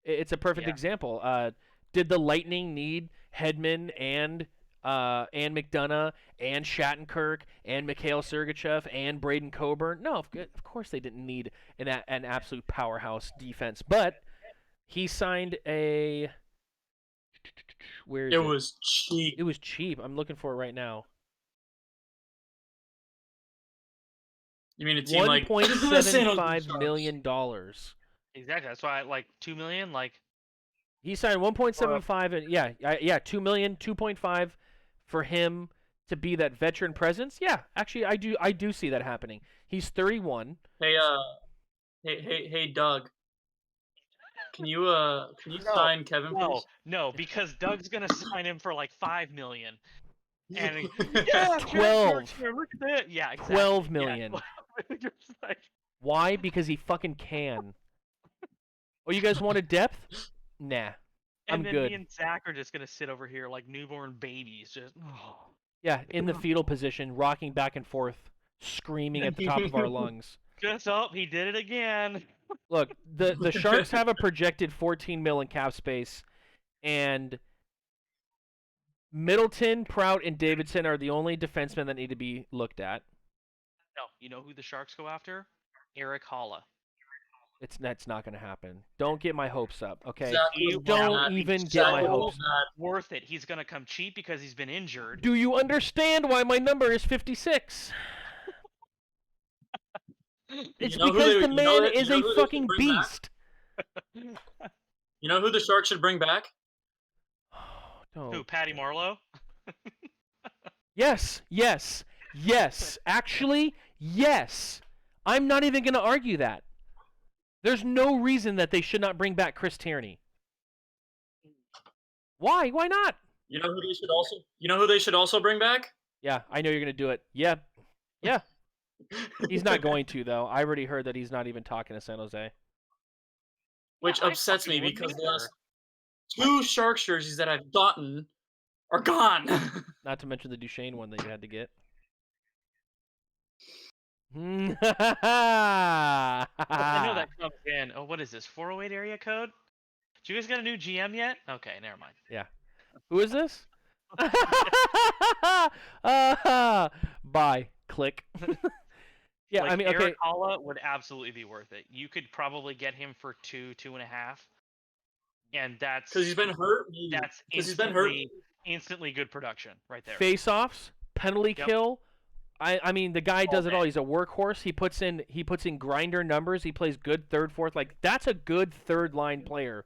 Yeah. example. Did the Lightning need Hedman and McDonough and Shattenkirk and Mikhail Sergachev and Braden Coburn? No, of course they didn't need an absolute powerhouse defense. But he signed a. Where is it? It was cheap. It was cheap. I'm looking for it right now. You mean a team like the San Jose $1.75 Sharks. million. Exactly. That's why, like, 2 million. Like, He signed 1.75 and yeah, 2 million, 2.5 for him to be that veteran presence. Yeah, actually I do see that happening. He's 31. Hey, Doug. Can you sign Kevin, please? no, because Doug's gonna sign him for like 5 million. And Yeah, 12. Look at that. Yeah, exactly. 12 million. Yeah. Just like, Why? Because he fucking can. Oh, you guys wanted depth? Nah. I'm and then good. me and Zach are just gonna sit over here like newborn babies, just. Yeah, in the fetal position, rocking back and forth, screaming at the top of our lungs. Just he did it again. Look, the Sharks have a projected 14 mil in cap space, and Middleton, Prout, and Davidson are the only defensemen that need to be looked at. No, you know who the Sharks go after? Eric Holla. That's not going to happen. Don't get my hopes up, okay? Exactly. Don't even get my hopes up. Worth it. He's gonna come cheap because he's been injured. Do you understand why my number is 56? It's because the man is a fucking beast. You know who the Sharks should bring back? Who, Patty Marlowe? Yes. Actually, yes. I'm not even going to argue that. There's no reason that they should not bring back Chris Tierney. Why? Why not? You know who they should also bring back? Yeah, I know you're going to do it. Yeah. He's not going to, though. I already heard that he's not even talking to San Jose. Which upsets me because the last 2 Sharks jerseys that I've gotten are gone. Not to mention the Duchesne one that you had to get. I know that comes in. Oh, what is this? 408 area code? Do you guys got a new GM yet? Okay, never mind. Yeah. Who is this? Bye. Click. Yeah, like, I mean, okay. Eric Holla would absolutely be worth it. You could probably get him for 2.5, and that's because he's been hurt. That's instantly good production right there. Face-offs, penalty kill. I mean, the guy does it all. He's a workhorse. He puts in grinder numbers. He plays good third, fourth. Like, that's a good third line player.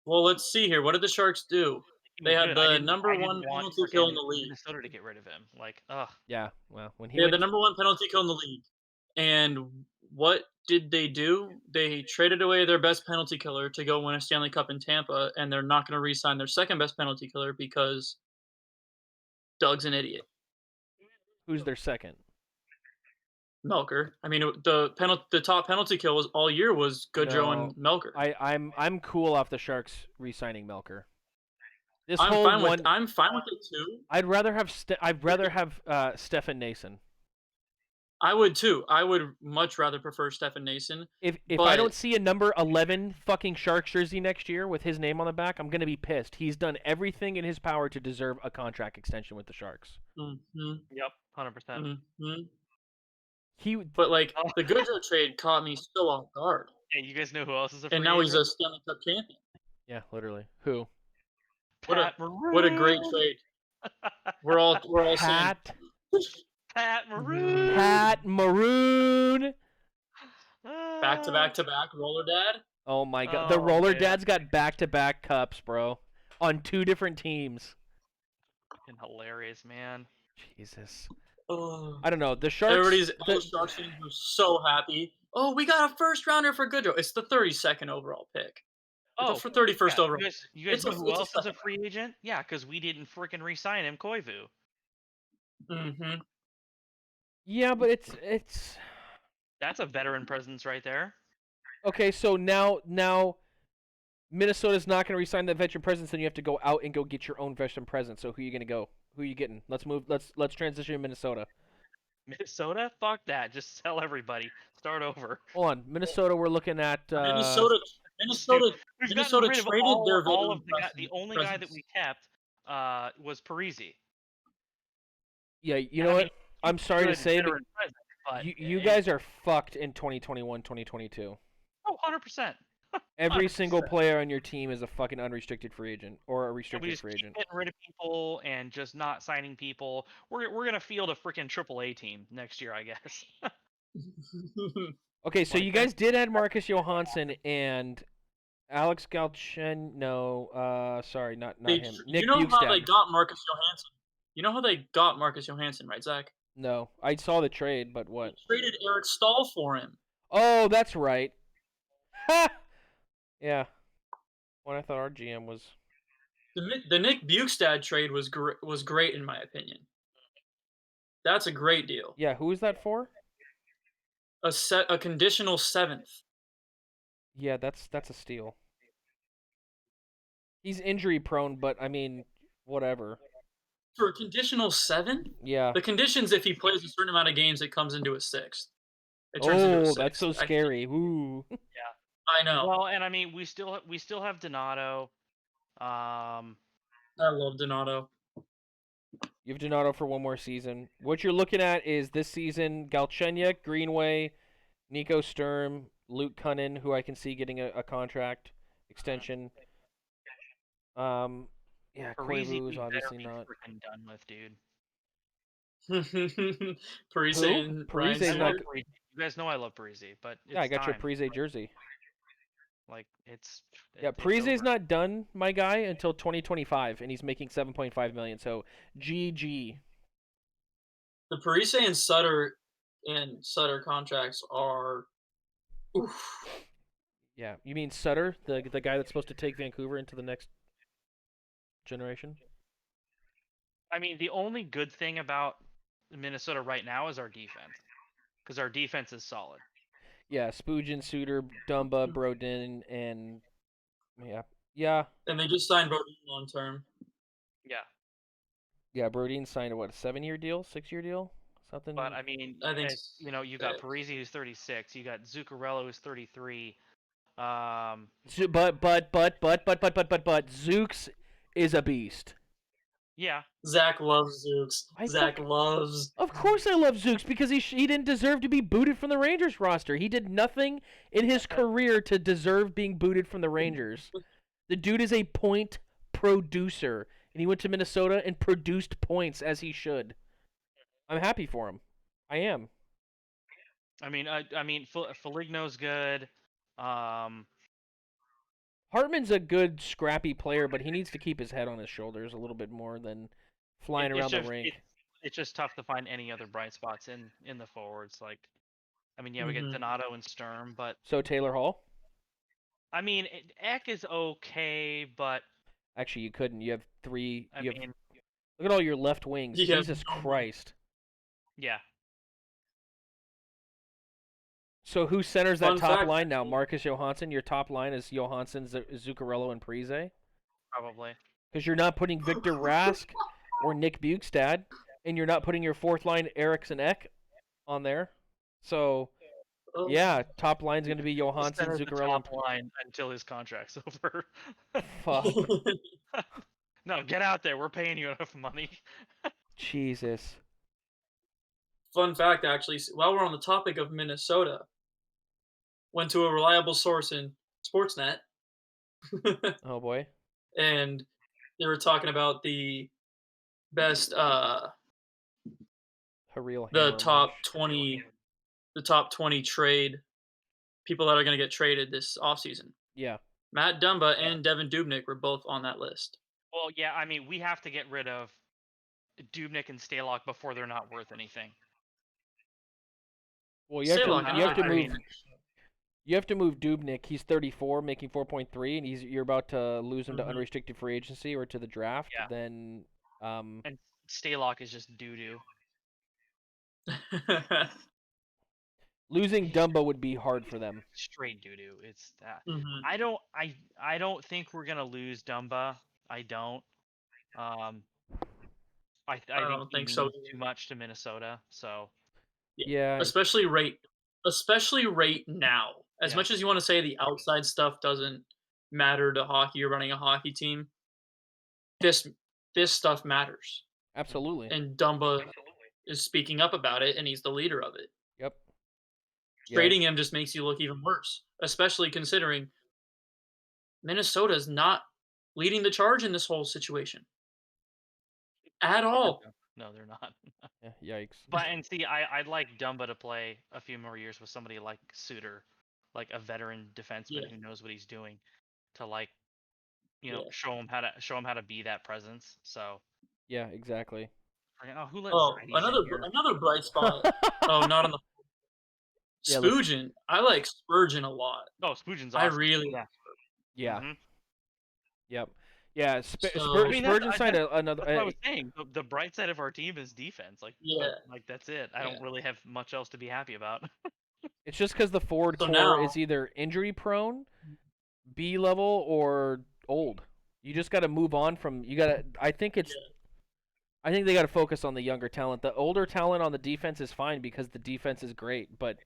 Well, let's see here. What did the Sharks do? They had the number 1 penalty kill in the league. Minnesota to get rid of him. Like, ugh. Yeah, well, when he had the number 1 penalty kill in the league. And what did they do? They traded away their best penalty killer to go win a Stanley Cup in Tampa, and they're not going to re-sign their second best penalty killer because Doug's an idiot. Who's their second? Melker. I mean, the top penalty kill was all year was Goodrow and Melker. I'm cool off the Sharks re-signing Melker. I'm fine with it too. I'd rather have Stefan Nason. I would too. I would much rather prefer Stefan Nason. If I But- don't see a number 11 fucking Sharks jersey next year with his name on the back, I'm gonna be pissed. He's done everything in his power to deserve a contract extension with the Sharks. Mhm, Yep, 100%. mhm. He But like Oh. the Goodrow trade caught me so off guard, Hey, you guys know who else is a free and now he's a agent? Stanley Cup champion. yeah, literally. Who? Pat What a great Maroon! trade. We're all saying Pat Pat Maroon! Pat Maroon. back to back to back roller dad. Oh my god. The Oh, Roller man. Dad's got back-to-back cups, bro. On 2 different teams. Fucking hilarious, man. Jesus. Oh. I don't know. The Sharks All the Sharks fans were so happy. Oh, we got a first rounder for Goodrow. It's the 32nd overall pick. Oh, For 31st yeah, overall. you guys It's know a- who it's a else is a second. free agent? Yeah, because we didn't freaking re-sign him, Koivu. Mm-hmm. Yeah, but it's That's a veteran presence right there. okay, so now Minnesota's not going to re-sign that veteran presence, then you have to go out and go get your own veteran presence. So who are you going to go? Who are you getting? Let's transition to Minnesota. Minnesota? Fuck that. Just sell everybody. Start over. Hold on. Minnesota, we're looking at Minnesota We've Minnesota gotten rid of traded all, their all veteran of the guy. The only guy that presence. we kept was Parisi. Yeah, you And know I what? mean, I'm sorry to good say, but veteran presence, but you guys are fucked in 2021, 2022. Oh, 100%. Every 100%. single player on your team is a fucking unrestricted free agent or a And we restricted just free keep agent. getting rid of people and just not signing people. We're gonna field a freaking AAA team next year, I guess. Okay, so Like you that. guys did add Marcus Johansson and Alex Galchen. No, sorry, not him. Nick you know how they Bukestad. got Marcus Johansson? You know how they got Marcus Johansson, right, Zach? No, I saw the trade, but They what? traded Eric Stahl for him. Oh, that's right. Ha! Yeah. When I thought our GM was. The Nick Bukestad trade was great in my opinion. That's a great deal. Yeah, who is that for? A conditional 7th. Yeah, that's a steal. He's injury prone, but I mean, whatever. For a conditional 7th? Yeah. The conditions, if he plays a certain amount of games, it comes into a 6th. It turns into a Oh, 6th. that's so scary. Ooh. I know. Well, and I mean, we still have Donato. I love Donato. You have Donato for one more season. What you're looking at is this season: Galchenyuk, Greenway, Nico Sturm, Luke Cunnin, who I can see getting a contract extension. Yeah, Parisi, Koivu we is better obviously be not. freaking done with, dude. Parise Who? and Ryan Parise's I not love Suter. Parisi. You guys know I love Parisi, but it's Yeah, I got time. your Parise jersey. Like it's Yeah, it's Parise's over. not done, my guy, until 2025, and he's making 7.5 million. So, GG. The Parise and Sutter contracts are. Oof. Yeah, you mean Sutter, the guy that's supposed to take Vancouver into the next generation? I mean, the only good thing about Minnesota right now is our defense, because our defense is solid. Yeah, Spoogen, Suter, Dumba, Brodin, and yeah. And they just signed Bodine long term. Yeah, Brodin signed a 7-year deal, 6-year deal, something. but I mean, I think you got six. Parisi who's 36, you got Zuccarello who's 33. But Zooks is a beast. Yeah, Zach loves Zooks. I Zach fuck- loves. Of course, I love Zooks because he didn't deserve to be booted from the Rangers roster. He did nothing in his career to deserve being booted from the Rangers. The dude is a point producer, and he went to Minnesota and produced points as he should. I'm happy for him. I am. I mean, Foligno's good. Hartman's a good, scrappy player, but he needs to keep his head on his shoulders a little bit more than flying it's around the just- rink. It's just tough to find any other bright spots in the forwards. Like, I mean, yeah, we get Mhm. Donato and Sturm, but So Taylor Hall? I mean, Eck is okay, but Actually, you couldn't. You have three. I You have, mean, look at all your left wings. You have Jesus no- Christ. yeah. So who centers that Fun top fact- line now? Marcus Johansson. Your top line is Johansson, Zuccarello, and Parise? Probably. Because you're not putting Victor Rask or Nick Bukestad, and you're not putting your fourth line Eriksson Ek on there. So Oh, yeah, top line's going to be He'll Johansson, center the Zuccarello, and top line until his contract's over. fuck. No, get out there. We're paying you enough money. Jesus. Fun fact, actually, while we're on the topic of Minnesota, went to a reliable source in Sportsnet, Oh boy. and they were talking about the best, A real the hammer top munch. 20, the top 20 trade people that are going to get traded this offseason. Yeah. Matt Dumba and Devin Dubnyk were both on that list. Well, yeah, I mean, we have to get rid of Dubnyk and Stalock before they're not worth anything. Well, you have to Stalock, you have to I move mean, you have to move Dubnyk. He's 34, making 4.3, and you're about to lose him to Mhm. unrestricted free agency or to the draft. Yeah. Then and Stalock is just doo doo. losing Dumba would be hard for them. Straight doo doo. It's that. Mhm. I don't think we're gonna lose Dumba. I don't. I I think don't he think means so. too much to Minnesota. So Yeah. Especially right now. As Yeah. much as you want to say the outside stuff doesn't matter to hockey or running a hockey team, this this stuff matters. Absolutely. And Dumba is speaking up about it, and he's the leader of it. Yep. Yeah. Trading him just makes you look even worse, especially considering Minnesota is not leading the charge in this whole situation at all. No, they're not. Yeah, yikes. But and see, I'd like Dumba to play a few more years with somebody like Suter, like a veteran defenseman Yeah. who knows what he's doing, to like, Yeah. show him how to be that presence. So, Yeah, exactly. oh, who let Oh, Zaddy's in here? another bright spot. Oh, not on the Yeah, let's- Spurgeon. I like Spurgeon a lot. Oh, Spurgeon's I awesome. really Yeah. Yeah. Mhm. Yep. Yeah. So- I mean, Spurgeon signed another. That's what I was saying. The bright side of our team is defense. Like, Yeah. like that's it. I Yeah. don't really have much else to be happy about. It's just because the forward So core now- is either injury prone, B level, or old. You just got to move on from. You got to. I think it's. Yeah. I think they got to focus on the younger talent. The older talent on the defense is fine because the defense is great, but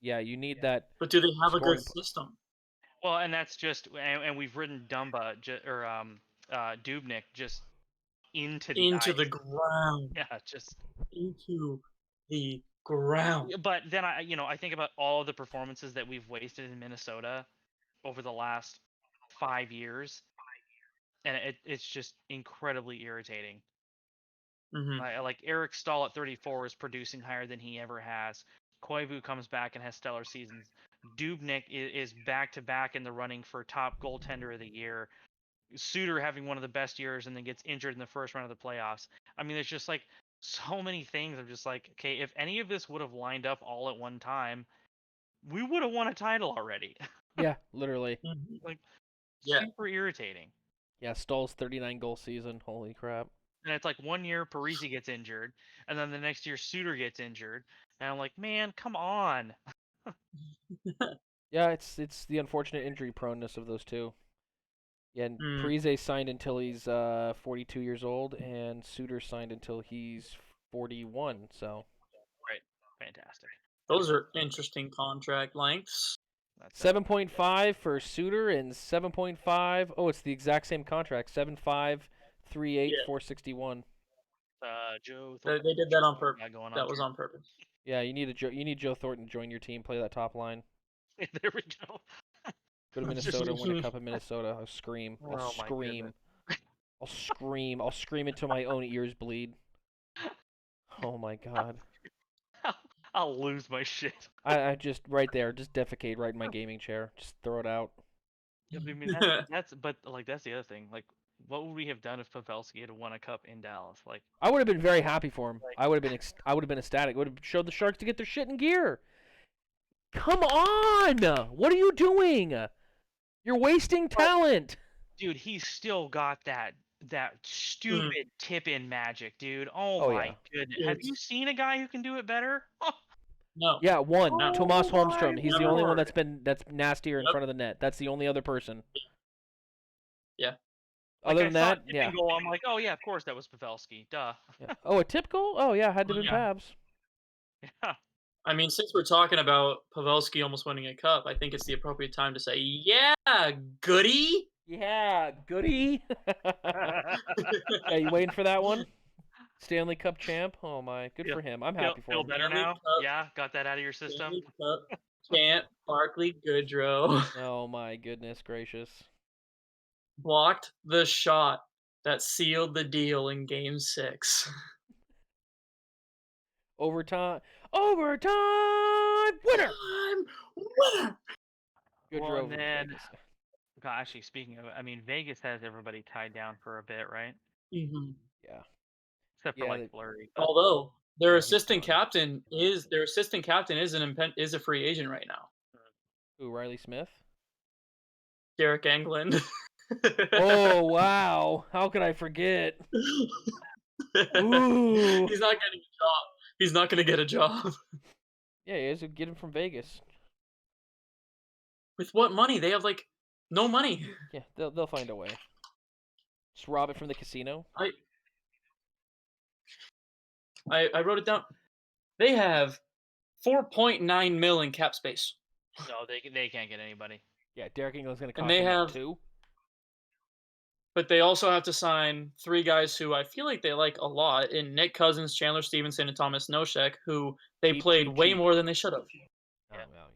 yeah, you need that. But do they have a Scoring good system? Well, and that's just, and we've ridden Dumba Dubnyk just into the Into ice. the ground. Yeah, just. Into the ground. But then I think about all the performances that we've wasted in Minnesota over the last 5 years, and it's just incredibly irritating. Mhm. Like Eric Stahl at 34 is producing higher than he ever has. Koivu comes back and has stellar seasons. Dubnyk is back to back in the running for top goaltender of the year. Suter having one of the best years and then gets injured in the first round of the playoffs. I mean, there's just like so many things. I'm just like, okay, if any of this would have lined up all at one time, we would have won a title already. Yeah, literally. Mhm. Like, Yeah. super irritating. Yeah, Stahl's 39 goal season. Holy crap. And it's like 1 year Parisi gets injured, and then the next year Suter gets injured, and I'm like, man, come on. Yeah, it's the unfortunate injury proneness of those two. Yeah, and Mm. Parise signed until he's 42 years old, and Suter signed until he's 41. So Right, fantastic. Those are interesting contract lengths. That's 7.5 for Suter and 7.5. Oh, it's the exact same contract. 7.5, 3.8, Yeah. 461. Joe. They did that on purpose. Going on That was here. on purpose. Yeah, you need Joe Thornton to join your team, play that top line. There we go. Go to Minnesota, win a cup in Minnesota. I'll scream. Oh I'll my scream. I'll scream. I'll scream until my own ears bleed. Oh my god. I'll lose my shit. I just right there, just defecate right in my gaming chair. Just throw it out. I mean, that's the other thing. Like, what would we have done if Pavelski had won a cup in Dallas? Like, I would have been very happy for him. Like- I would have been ecstatic. Would have showed the Sharks to get their shit in gear. Come on! What are you doing? You're wasting talent. dude, he's still got that stupid tip-in magic, dude. Oh, Oh, my yeah. goodness. Have you seen a guy who can do it better? No. Yeah, one. Oh Tomas my Holmstrom. He's the only one word. that's nastier in Yep. front of the net. That's the only other person. Yeah. Like, Other I than saw a that, tipping yeah. goal, I'm like, oh yeah, of course that was Pavelski. Duh. Yeah. Oh, a tip goal? Oh yeah, had to Oh, been yeah. Pabs. Yeah. I mean, since we're talking about Pavelski almost winning a cup, I think it's the appropriate time to say, "Yeah, goody." Yeah, goody. Yeah, you waiting for that one? Stanley Cup champ. Oh my, good Feel- for him. I'm feel, happy for feel him. better Stanley now? Cup, Yeah, got that out of your system. Stanley Cup champ Barkley Goodrow Oh my goodness gracious. blocked the shot that sealed the deal in Game 6. Overtime. Overtime winner. I'm winner. Good Well, drove and with then, Vegas. God, actually, speaking of, I mean, Vegas has everybody tied down for a bit, right? Mhm. Yeah. Except for Yeah. like Flurry. But Although their Yeah, he's assistant gone. captain is a free agent right now. Who, Riley Smith? Derek Englund. Oh wow! How could I forget? Ooh. He's not getting a job. He's not going to get a job. Yeah, he is. Get him from Vegas. With what money? They have like no money. Yeah, they'll find a way. Just rob it from the casino. I wrote it down. They have 4.9 mil in cap space, no, they can't get anybody. Yeah, Derek England's gonna and cost they them what, have, 2? but they also have to sign 3 guys who I feel like they like a lot: in Nick Cousins, Chandler Stevenson, and Thomas Nosek, who they Cheap, played cheap, way cheap. more than they should have. Oh, Yeah. well, yeah.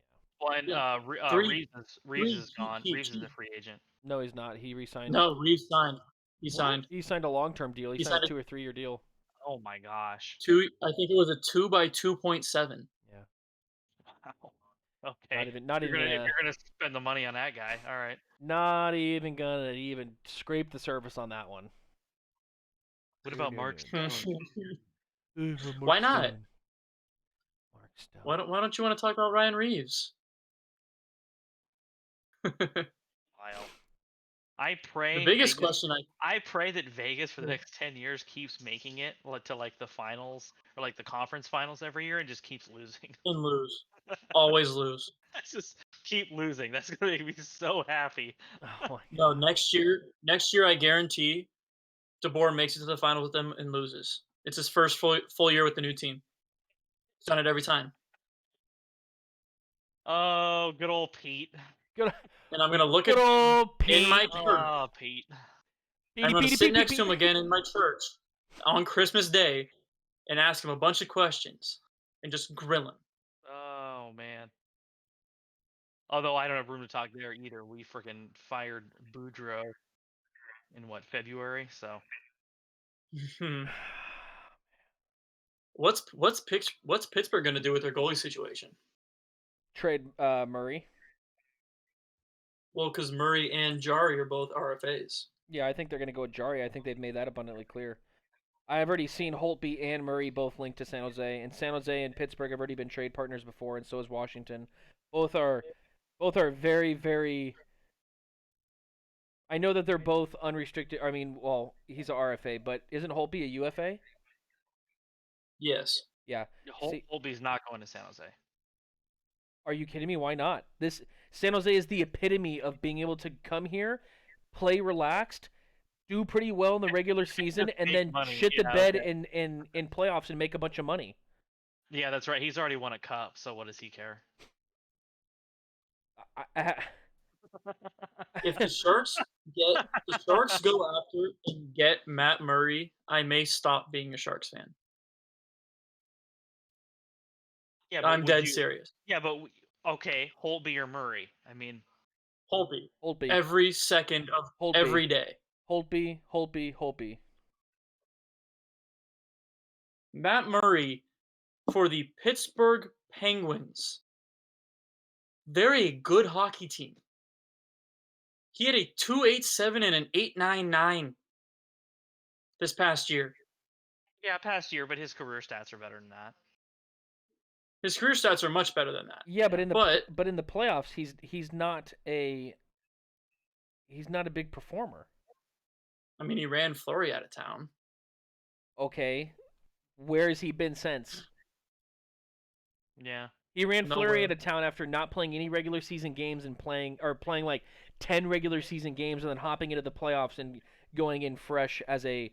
Well, and Yeah. Reeves Three is gone. cheap, Reeves is a cheap. free agent. No, he's not. He re-signed. No, Reeves signed. He What? signed. He signed a long-term deal. He He signed signed a a 2 or 3 year deal. Oh my gosh. I think it was a 2 by 2.7. Yeah. Wow. Okay. Not You're even gonna gonna, you're gonna spend the money on that guy. All right. not even gonna even scrape the surface on that one. What about Mark Stone? Why not? Mark Stone. Why don't you want to talk about Ryan Reeves? Wild. I pray. The biggest Vegas, question I pray that Vegas for the Yeah. next 10 years keeps making it to like the finals or like the conference finals every year and just keeps losing. and lose, always lose. Just keep losing. That's gonna make me so happy. Oh my No, god. next year I guarantee DeBoer makes it to the finals with them and loses. It's his first full year with the new team. He's done it every time, Oh, good old Pete. Good, and I'm gonna look good at him old Pete. in my church. Oh, Pete. I'm gonna Petey, sit Petey, next Petey, to him again in my church on Christmas Day and ask him a bunch of questions and just grill him. Oh man. Although I don't have room to talk there either. We freaking fired Boudreaux in what, February? So What's Pittsburgh gonna do with their goalie situation? Trade Murray. Well, because Murray and Jari are both RFAs. Yeah, I think they're gonna go with Jari. I think they've made that abundantly clear. I've already seen Holtby and Murray both linked to San Jose, and San Jose and Pittsburgh have already been trade partners before, and so is Washington. Both are very, very. I know that they're both unrestricted. I mean, well, he's a RFA, but isn't Holtby a UFA? Yes. Yeah. See, Holtby's not going to San Jose. are you kidding me? Why not? This San Jose is the epitome of being able to come here, play relaxed, do pretty well in the regular season, and make then money, shit the yeah, bed okay. in playoffs and make a bunch of money. Yeah, that's right. He's already won a cup, so what does he care? If the Sharks go after and get Matt Murray, I may stop being a Sharks fan. Yeah, but I'm would dead you- serious. Yeah, but okay, Holtby or Murray. I mean, Holtby. Holtby. Every second of Holtby. every day. Holtby. Matt Murray for the Pittsburgh Penguins. They're a good hockey team. He had a 2.87 and an 8.99 this past year. yeah, past year, but his career stats are better than that. His career stats are much better than that. Yeah, but in the But in the playoffs, he's not a big performer. I mean, he ran Fleury out of town. Okay, where has he been since? Yeah. He ran Fleury Nowhere. out of town after not playing any regular season games and playing like 10 regular season games and then hopping into the playoffs and going in fresh as a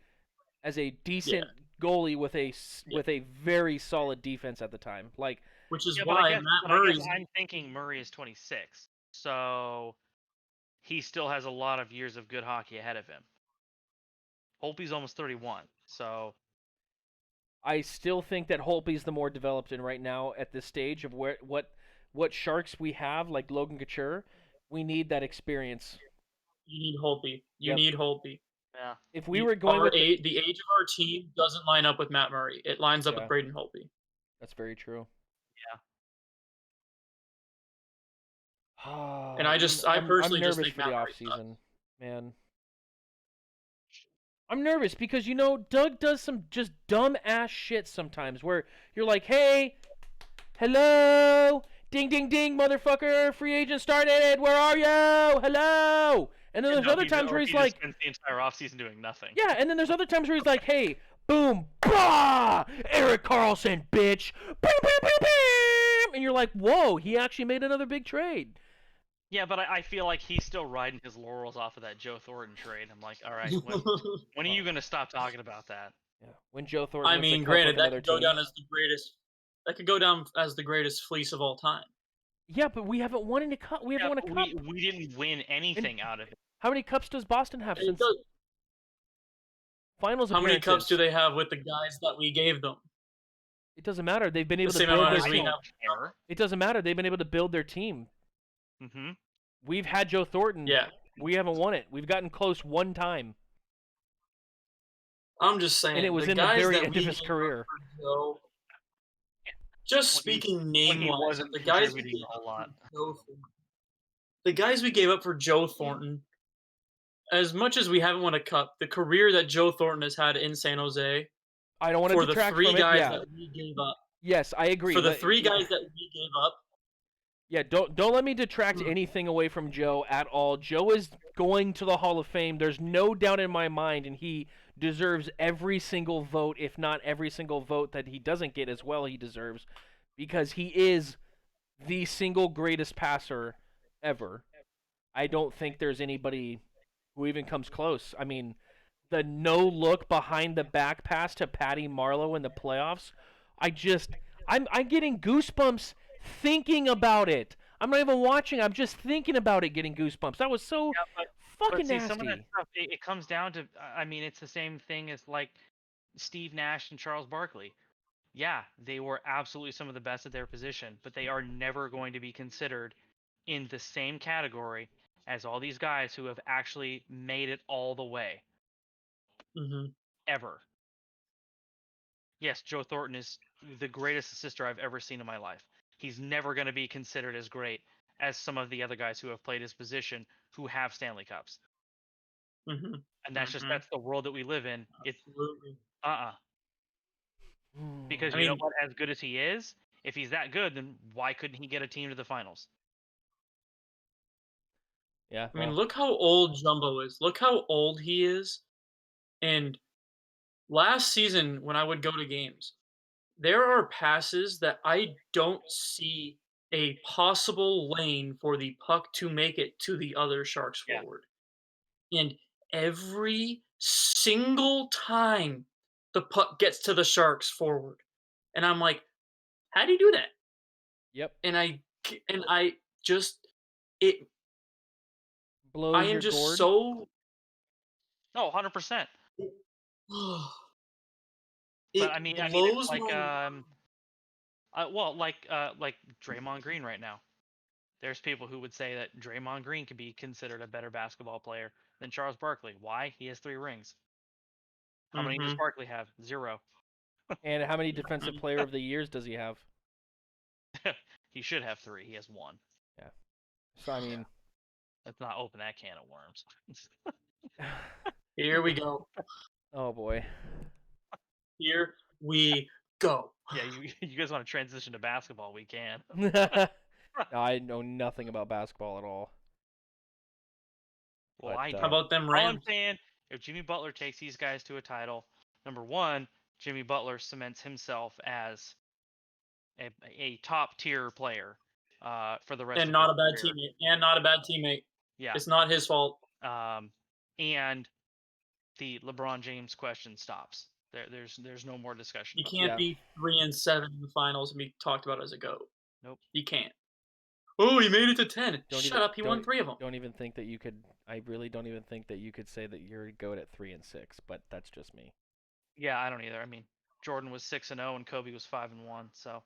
decent goalie with a very solid defense at the time. Like which is Yeah, but I why guess, Matt Murray's. I'm thinking Murray is 26, so he still has a lot of years of good hockey ahead of him. Holtby's almost 31, so I still think that Holtby's the more developed in right now at this stage of what Sharks we have, like Logan Couture. We need that experience. You need Holtby. You Yep. need Holtby. yeah. If we were going with the age of our team doesn't line up with Matt Murray. It lines up Yeah. with Braden Holtby. That's very true. And I personally I'm just nervous think for Matt the Murray off season, man. I'm nervous because Doug does some just dumb ass shit sometimes where you're like, hey, hello, ding ding ding, motherfucker, free agent started, where are you? Hello. And then there's other times where he's like, spends the entire offseason doing nothing. yeah, and then there's other times where he's like, hey, boom, bah, Eric Carlson, bitch, boom, boom, boom, boom, and you're like, whoa, he actually made another big trade. Yeah, but I feel like he's still riding his laurels off of that Joe Thornton trade. I'm like, all right, when are you going to stop talking about that? Yeah, when Joe Thornton I wins the mean, cup granted, with that another could go team. down as the greatest. That could go down as the greatest fleece of all time. Yeah, but we haven't won any cup. We haven't won a cup. We didn't win anything out of it. How many cups does Boston have since finals How many appearances? cups do they have with the guys that we gave them? It doesn't matter. They've been able to same build amount their as we team. have. It doesn't matter. They've been able to build their team. Mm-hmm. We've had Joe Thornton. Yeah. We haven't won it. We've gotten close one time. I'm just saying. And it was the in the guys very that end we of his gave up career. for Joe, just speaking name-wise, the guys we gave a whole lot. The guys we gave up for Joe Thornton, as much as we haven't won a cup, the career that Joe Thornton has had in San Jose, I don't want to detract for the from three it. guys Yeah. that we gave up. Yes, I agree. For the three guys that we gave up. Yeah, don't let me detract anything away from Joe at all. Joe is going to the Hall of Fame. There's no doubt in my mind, and he deserves every single vote, if not every single vote that he doesn't get as well he deserves, because he is the single greatest passer ever. I don't think there's anybody who even comes close. I mean, the no-look behind the back pass to Patty Marleau in the playoffs, I'm getting goosebumps thinking about it. I'm not even watching. I'm just thinking about it, getting goosebumps. That was so fucking see, nasty. some of that stuff, it comes down to, I mean, it's the same thing as like Steve Nash and Charles Barkley. Yeah, they were absolutely some of the best at their position, but they are never going to be considered in the same category as all these guys who have actually made it all the way. Mm-hmm. Ever. Yes, Joe Thornton is the greatest assister I've ever seen in my life. He's never going to be considered as great as some of the other guys who have played his position who have Stanley Cups. Mm-hmm. And that's just that's the world that we live in. Absolutely. Because you know what? As good as he is, if he's that good, then why couldn't he get a team to the finals? Yeah. I mean, look how old Jumbo is. Look how old he is. And last season, when I would go to games, there are passes that I don't see a possible lane for the puck to make it to the other Sharks forward. And every single time the puck gets to the Sharks forward. And I'm like, how do you do that? Yep. And I just it blows I am your just gourd. so No, 100%. But I mean, blows it's like my like Draymond Green right now. There's people who would say that Draymond Green could be considered a better basketball player than Charles Barkley. Why? He has 3 rings. How many does Barkley have? 0. And how many Defensive Player of the Years does he have? He should have 3. He has 1. Yeah. So I mean, let's not open that can of worms. Here we go. Oh boy. Here we go. Yeah, you guys want to transition to basketball? We can. I know nothing about basketball at all. Well, but, how about them Rams? All I'm saying, if Jimmy Butler takes these guys to a title, number one, Jimmy Butler cements himself as a top tier player for the rest of and his not a bad career. teammate. And not a bad teammate. Yeah, it's not his fault. And the LeBron James question stops. There's no more discussion. You about can't Yeah. be 3-7 in the finals and be talked about as a GOAT. Nope. You can't. Oh, he made it to 10. Don't Shut even- up, he won 3 of them. Don't even think that you could. I really don't even think that you could say that you're good at 3-6. But that's just me. Yeah, I don't either. I mean, Jordan was 6-0 and Kobe was 5-1. So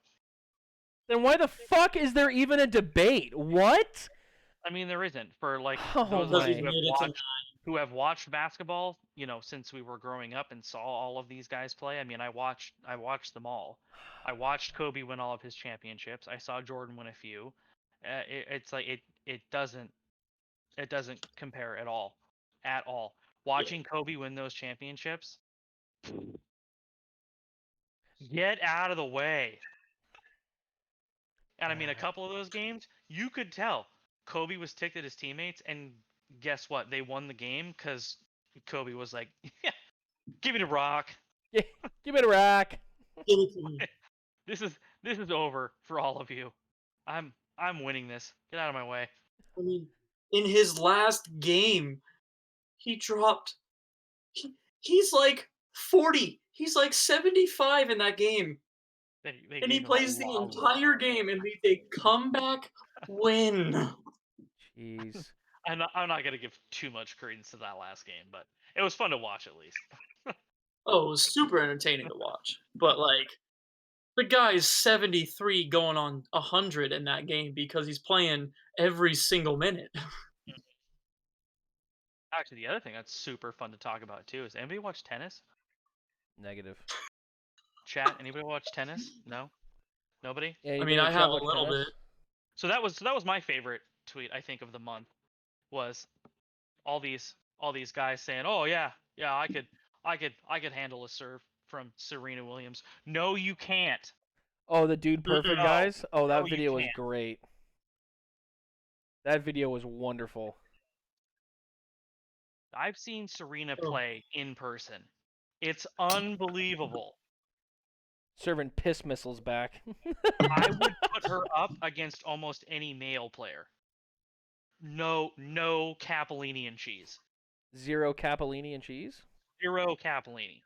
Then why the fuck is there even a debate? What? I mean, there isn't for like Oh those of Because us he my. who have made it to 9. watched basketball, since we were growing up and saw all of these guys play. I mean, I watched them all. I watched Kobe win all of his championships. I saw Jordan win a few. It's like it doesn't compare at all, Watching Kobe win those championships, get out of the way. And I mean, a couple of those games, you could tell Kobe was ticked at his teammates, and guess what? They won the game because Kobe was like, "Yeah, give me the rock. Give it a rack. Give it to me. This is over for all of you. I'm winning this. Get out of my way." I mean, in his last game, he dropped. He's like 40. He's like 75 in that game. They And he gave him plays a the lot. entire game and leads a comeback win. Jeez. I'm not gonna give too much credence to that last game, but it was fun to watch at least. Oh, it was super entertaining to watch. But like, the guy's 73 going on 100 in that game because he's playing every single minute. Actually, the other thing that's super fun to talk about too is anybody watch tennis? Negative. Chat, anybody watch tennis? No? Nobody? Yeah, I you mean, been I in have chat a watch little tennis? bit. So that was my favorite tweet, I think, of the month, was all these guys saying, "Oh yeah, I could handle a serve from Serena Williams." No, you can't. Oh, the Dude Perfect No. guys? Oh, that No, you video was can't. great. That video was wonderful. I've seen Serena Oh. play in person. It's unbelievable. Serving piss missiles back. I would put her up against almost any male player. No Capellini and cheese. 0 capellini and cheese? 0 Capellini.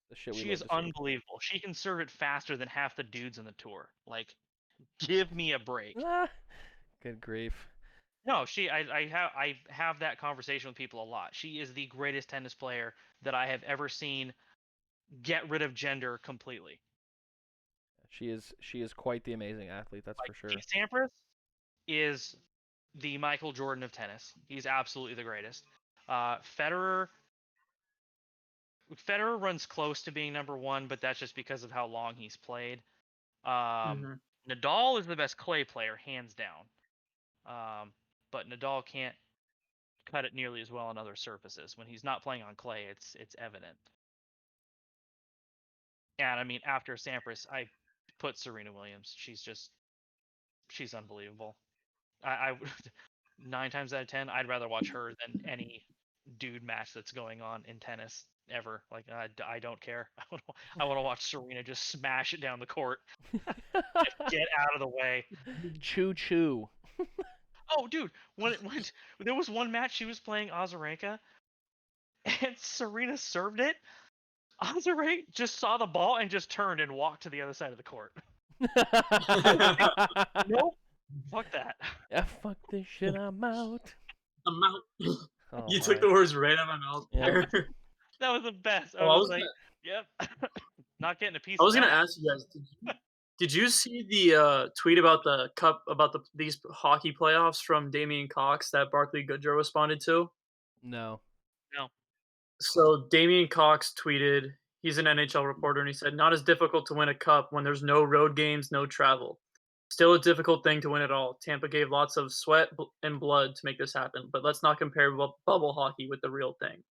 The shit we She love is to see. unbelievable. She can serve it faster than half the dudes on the tour. Like, give me a break. Ah, good grief. No, I have that conversation with people a lot. She is the greatest tennis player that I have ever seen get rid of gender completely. She is quite the amazing athlete, that's Like, for sure. Pete Sampras is the Michael Jordan of tennis. He's absolutely the greatest. Federer runs close to being number one, but that's just because of how long he's played. Mhm. Nadal is the best clay player, hands down. But Nadal can't cut it nearly as well on other surfaces. When he's not playing on clay, it's evident. And I mean, after Sampras, I put Serena Williams. She's unbelievable. I 9 times out of 10, I'd rather watch her than any dude match that's going on in tennis ever. Like, I don't care. I want to watch Serena just smash it down the court. Just get out of the way. Choo choo. Oh, dude, when there was one match she was playing Azarenka, and Serena served it. Azarenka just saw the ball and just turned and walked to the other side of the court. Nope. Fuck that. Yeah, fuck this shit, I'm out. I'm out. Oh, You took the words right out of my mouth. Yeah. there. That was the best. Oh, I was like, yep. Not getting a piece I was of gonna that. ask you guys, did you see the tweet about the cup about these hockey playoffs from Damian Cox that Barkley Goodrow responded to? No. So Damian Cox tweeted, he's an NHL reporter, and he said, "Not as difficult to win a cup when there's no road games, no travel. Still a difficult thing to win at all. Tampa gave lots of sweat and blood to make this happen, but let's not compare bubble hockey with the real thing."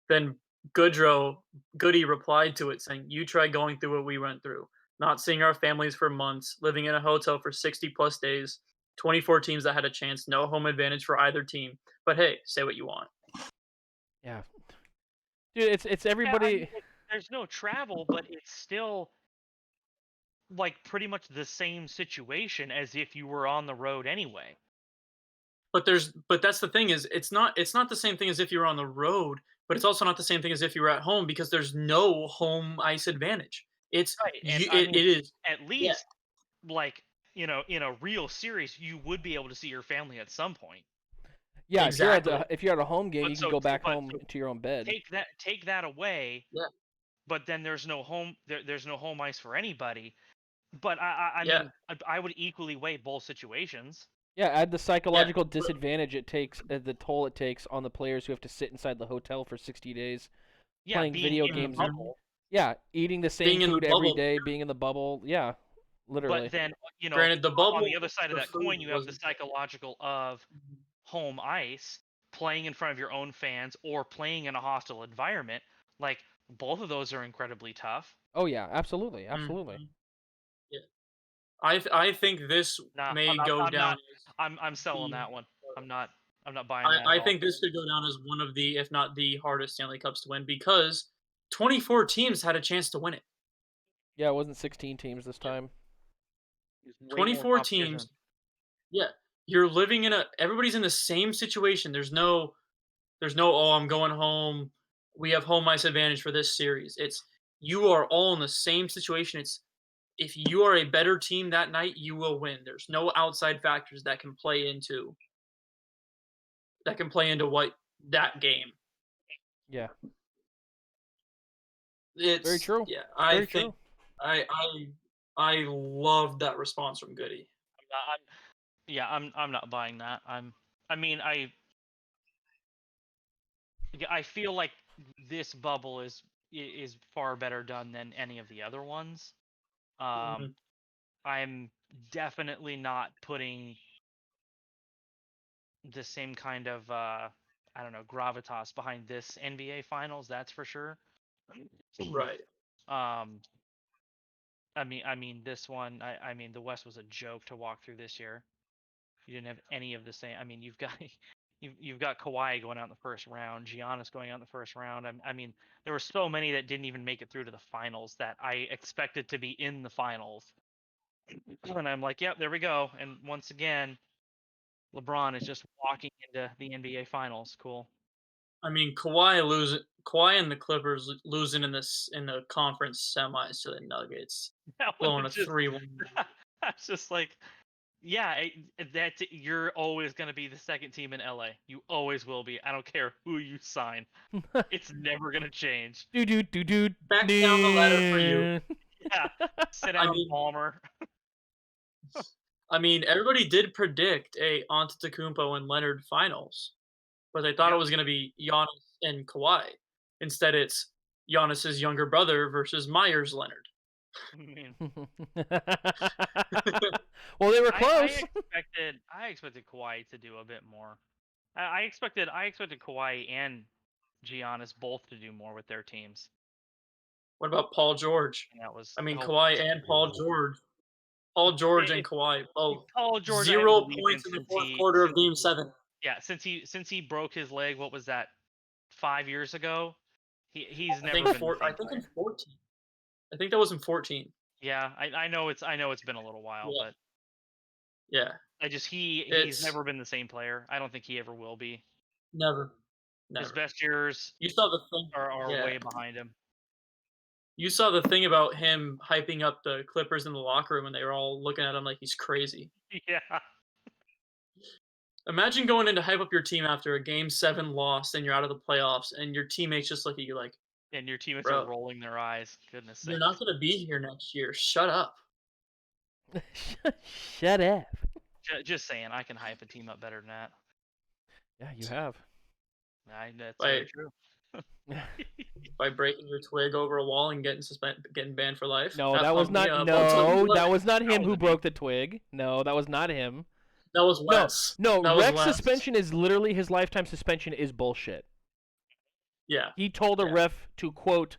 Then Goody replied to it saying, "You try going through what we went through. Not seeing our families for months, living in a hotel for 60 plus days, 24 teams that had a chance, no home advantage for either team. But hey, say what you want." Yeah. Dude, it's everybody. Yeah, I mean, there's no travel, but it's still like pretty much the same situation as if you were on the road anyway. But that's the thing is it's not the same thing as if you're on the road, but it's also not the same thing as if you were at home because there's no home ice advantage. It's Right, and you, I it mean, is at yeah least like in a real series, you would be able to see your family at some point. Yeah, exactly if you're at a home game, But you can so, go back but home so to your own bed. take that away, yeah but then there's no home there's no home ice for anybody. But I yeah mean, I would equally weigh both situations. Yeah, add the yeah. psychological disadvantage it takes, the toll it takes on the players who have to sit inside the hotel for 60 days, Yeah, playing being video in the games. bubble. Yeah, eating the same Being in the food every bubble, day, being in the bubble. Yeah, But literally. then, granted, the on bubble, the other side of the that food coin, you have the wasn't there. psychological of home ice, playing in front of your own fans, or playing in a hostile environment. Like, both of those are incredibly tough. Oh yeah, absolutely, absolutely. Mhm. Yeah, I think this Nah, may go I'm not. down as I'm selling the that one. I'm not buying that at I all. think this could go down as one of the, if not the hardest Stanley Cups to win because 24 teams had a chance to win it. Yeah, it wasn't 16 teams this Yeah. time. There's way more 24 competition. teams. Yeah. You're living in everybody's in the same situation. There's no, oh, I'm going home. We have home ice advantage for this series. It's you are all in the same situation. It's if you are a better team that night, you will win. There's no outside factors that can play into what that game. Yeah, very It's true. yeah, I Very think true. I love that response from Goody. I'm, yeah, I'm not buying that. I mean, I feel like this bubble is far better done than any of the other ones. Mhm. I'm definitely not putting the same kind of I don't know, gravitas behind this NBA finals, that's for sure. Right. um I mean this one, I mean the West was a joke to walk through this year. You didn't have any of the same. I mean, you've got you've got Kawhi going out in the first round, Giannis going out in the first round. I mean, there were so many that didn't even make it through to the finals that I expected to be in the finals. And I'm like, yep, there we go. And once again, LeBron is just walking into the NBA finals. Cool. I mean, Kawhi and the Clippers losing in the conference semis to the Nuggets, That one blowing was a just 3-1. that's just like, yeah, that's you're always going to be the second team in LA. You always will be. I don't care who you sign. It's never going to change. Do do do do. Back down the ladder for you. Yeah, sit I down, mean, Palmer. everybody did predict a Antetokounmpo and Leonard finals, but they thought it Yep. was going to be Giannis and Kawhi. Instead, it's Giannis's younger brother versus Myers Leonard. I mean, Well, they were I close. I expected Kawhi to do a bit more. I expected Kawhi and Giannis both to do more with their teams. What about Paul George? And that was I mean, oh, Kawhi and Paul George and Kawhi both Paul George I haven't 0 believed in points in the since fourth quarter of Game 7. yeah, since he broke his leg. What was that? 5 years ago. He's I never think been the I same think in player. 14. I think that was in 14. Yeah, I know it's been a little while, Yeah. but Yeah. I just he's It's never been the same player. I don't think he ever will be. never. His Never. best years You saw the thing. are Yeah. way behind him. You saw the thing about him hyping up the Clippers in the locker room and they were all looking at him like he's crazy. Yeah. Imagine going in to hype up your team after a Game 7 loss and you're out of the playoffs and your teammates just look at you like, And your teammates are "Bro, rolling their eyes. Goodness you're sakes. not going to be here next year. Shut up." Shut up. Just saying, I can hype a team up better than that. Yeah, you have. That's By very true. by breaking your twig over a wall and getting banned for life. No, Have that was fun, not. Mia. I'll tell you No, what, that was not him who wasn't me. broke the twig. No, that was not him. that was No, Wes. no. That was Wrek's Wes. suspension is literally his lifetime suspension is bullshit. Yeah. He told a Yeah. ref to quote,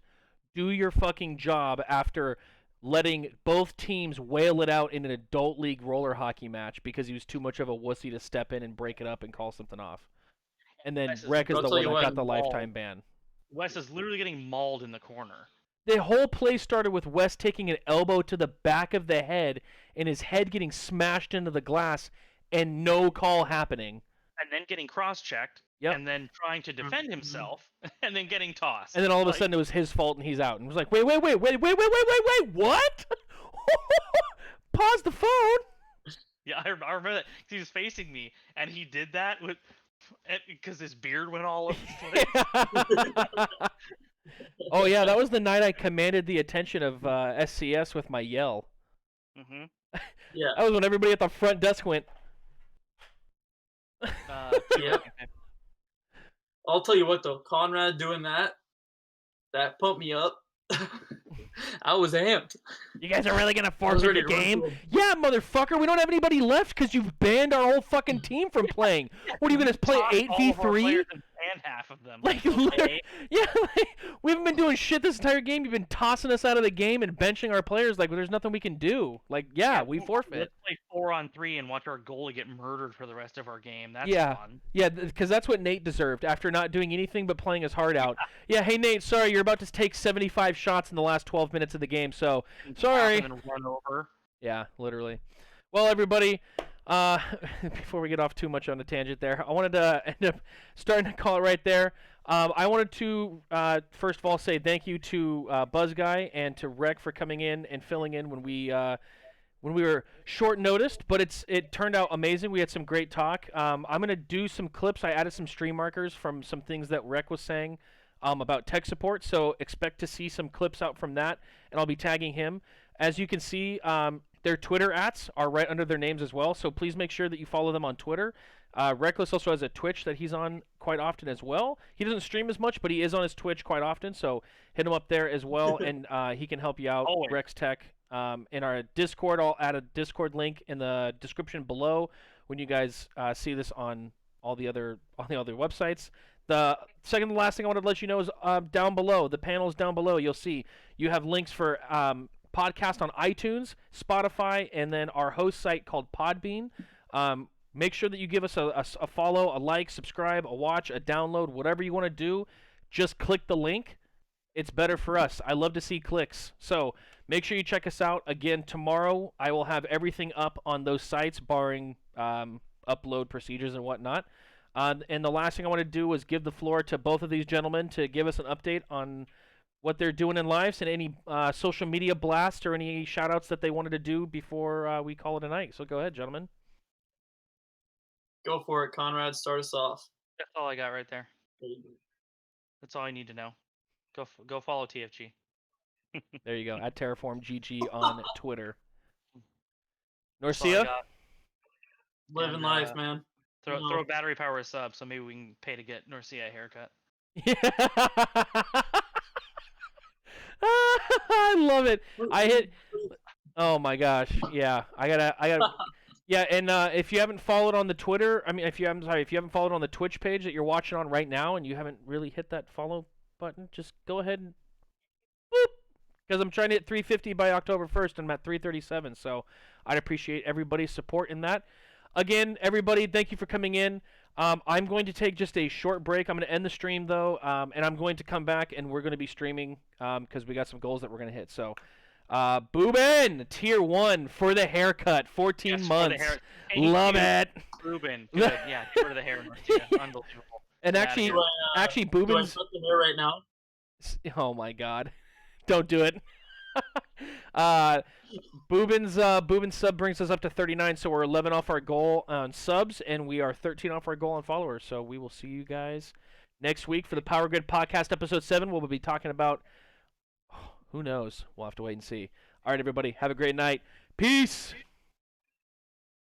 "Do your fucking job," after letting both teams wail it out in an adult league roller hockey match because he was too much of a wussy to step in and break it up and call something off. And then Wes is Wrek is I'll the tell one you that what, got the mauled. lifetime ban. Wes is literally getting mauled in the corner. The whole play started with Wes taking an elbow to the back of the head and his head getting smashed into the glass and no call happening. And then getting cross-checked. Yep. and then trying to defend himself, and then getting tossed. And then all of a Like, sudden it was his fault and he's out. And it was like, wait, what? Pause the phone. yeah, I remember that 'cause he was facing me, and he did that because his beard went all over the place. Oh yeah, that was the night I commanded the attention of SCS with my yell. Mm-hmm. Yeah. That was when everybody at the front desk went. Yeah. I'll tell you what though, Conrad doing that pumped me up. I was amped. You guys are really gonna I was forfeit ready the to run game? through 'em. Yeah, motherfucker. We don't have anybody left because you've banned our whole fucking team from playing. What are you gonna play Tossed all of our 8v3? players and half of them. Like, okay. literally- yeah, like, we haven't been doing shit this entire game. You've been tossing us out of the game and benching our players. Like, there's nothing we can do. Like, yeah, we forfeit. Let's play 4-on-3 and watch our goalie get murdered for the rest of our game. That's Yeah. fun. Yeah, because that's what Nate deserved after not doing anything but playing his heart out. Yeah, hey Nate, sorry, you're about to take 75 shots in the last 12 minutes of the game, so sorry. And then run over. Yeah, literally. Well, everybody, before we get off too much on a tangent there, I wanted to end up starting to call it right there. I wanted to, first of all, say thank you to Buzzguy and to Wrek for coming in and filling in when we were short noticed, but it turned out amazing. We had some great talk. I'm going to do some clips. I added some stream markers from some things that Wrek was saying about tech support, so expect to see some clips out from that, and I'll be tagging him. As you can see, their Twitter ats are right under their names as well, so please make sure that you follow them on Twitter. Reckless also has a Twitch that he's on quite often as well. He doesn't stream as much, but he is on his Twitch quite often, so hit him up there as well, and he can help you out, Always. Rex Tech. In our Discord, I'll add a Discord link in the description below when you guys see this on all the other websites. The second to last thing I wanted to let you know is down below, the panels down below, you'll see you have links for podcast on iTunes, Spotify, and then our host site called Podbean. Make sure that you give us a follow, a like, subscribe, a watch, a download, whatever you want to do. Just click the link. It's better for us. I love to see clicks. So make sure you check us out. Again, tomorrow I will have everything up on those sites, barring upload procedures and whatnot. And the last thing I want to do is give the floor to both of these gentlemen to give us an update on what they're doing in lives and any social media blasts or any shout-outs that they wanted to do before we call it a night. So go ahead, gentlemen. Go for it, Conrad. Start us off. That's all I got right there. That's all I need to know. Go follow TFG. There you go. At TerraformGG on Twitter. That's all I Norcia? got. Living And, life, man. Throw a battery power a sub so maybe we can pay to get Norcia a haircut. I love it. I hit. Oh my gosh. Yeah. I gotta. Yeah. And if you haven't followed on the Twitter, if you haven't followed on the Twitch page that you're watching on right now, and you haven't really hit that follow button, just go ahead and boop. Because I'm trying to hit 350 by October 1st, and I'm at 337. So I'd appreciate everybody's support in that. Again, everybody, thank you for coming in. I'm going to take just a short break. I'm going to end the stream, though, and I'm going to come back, and we're going to be streaming because we got some goals that we're going to hit. So, Boobin, Tier 1 for the haircut, 14 Yes, months. For the hair. Thank Love you, it. Ruben. Good. Yeah, for the hair, Norcia. Unbelievable. And Get outta actually, here. actually, Do I Boobin's. cut the hair right now? Oh my God! Don't do it. Boobin's sub brings us up to 39, so we're 11 off our goal on subs, and we are 13 off our goal on followers. So we will see you guys next week for the Power Grid Podcast, Episode 7. We'll be talking about, who knows? We'll have to wait and see. All right, everybody, have a great night. Peace!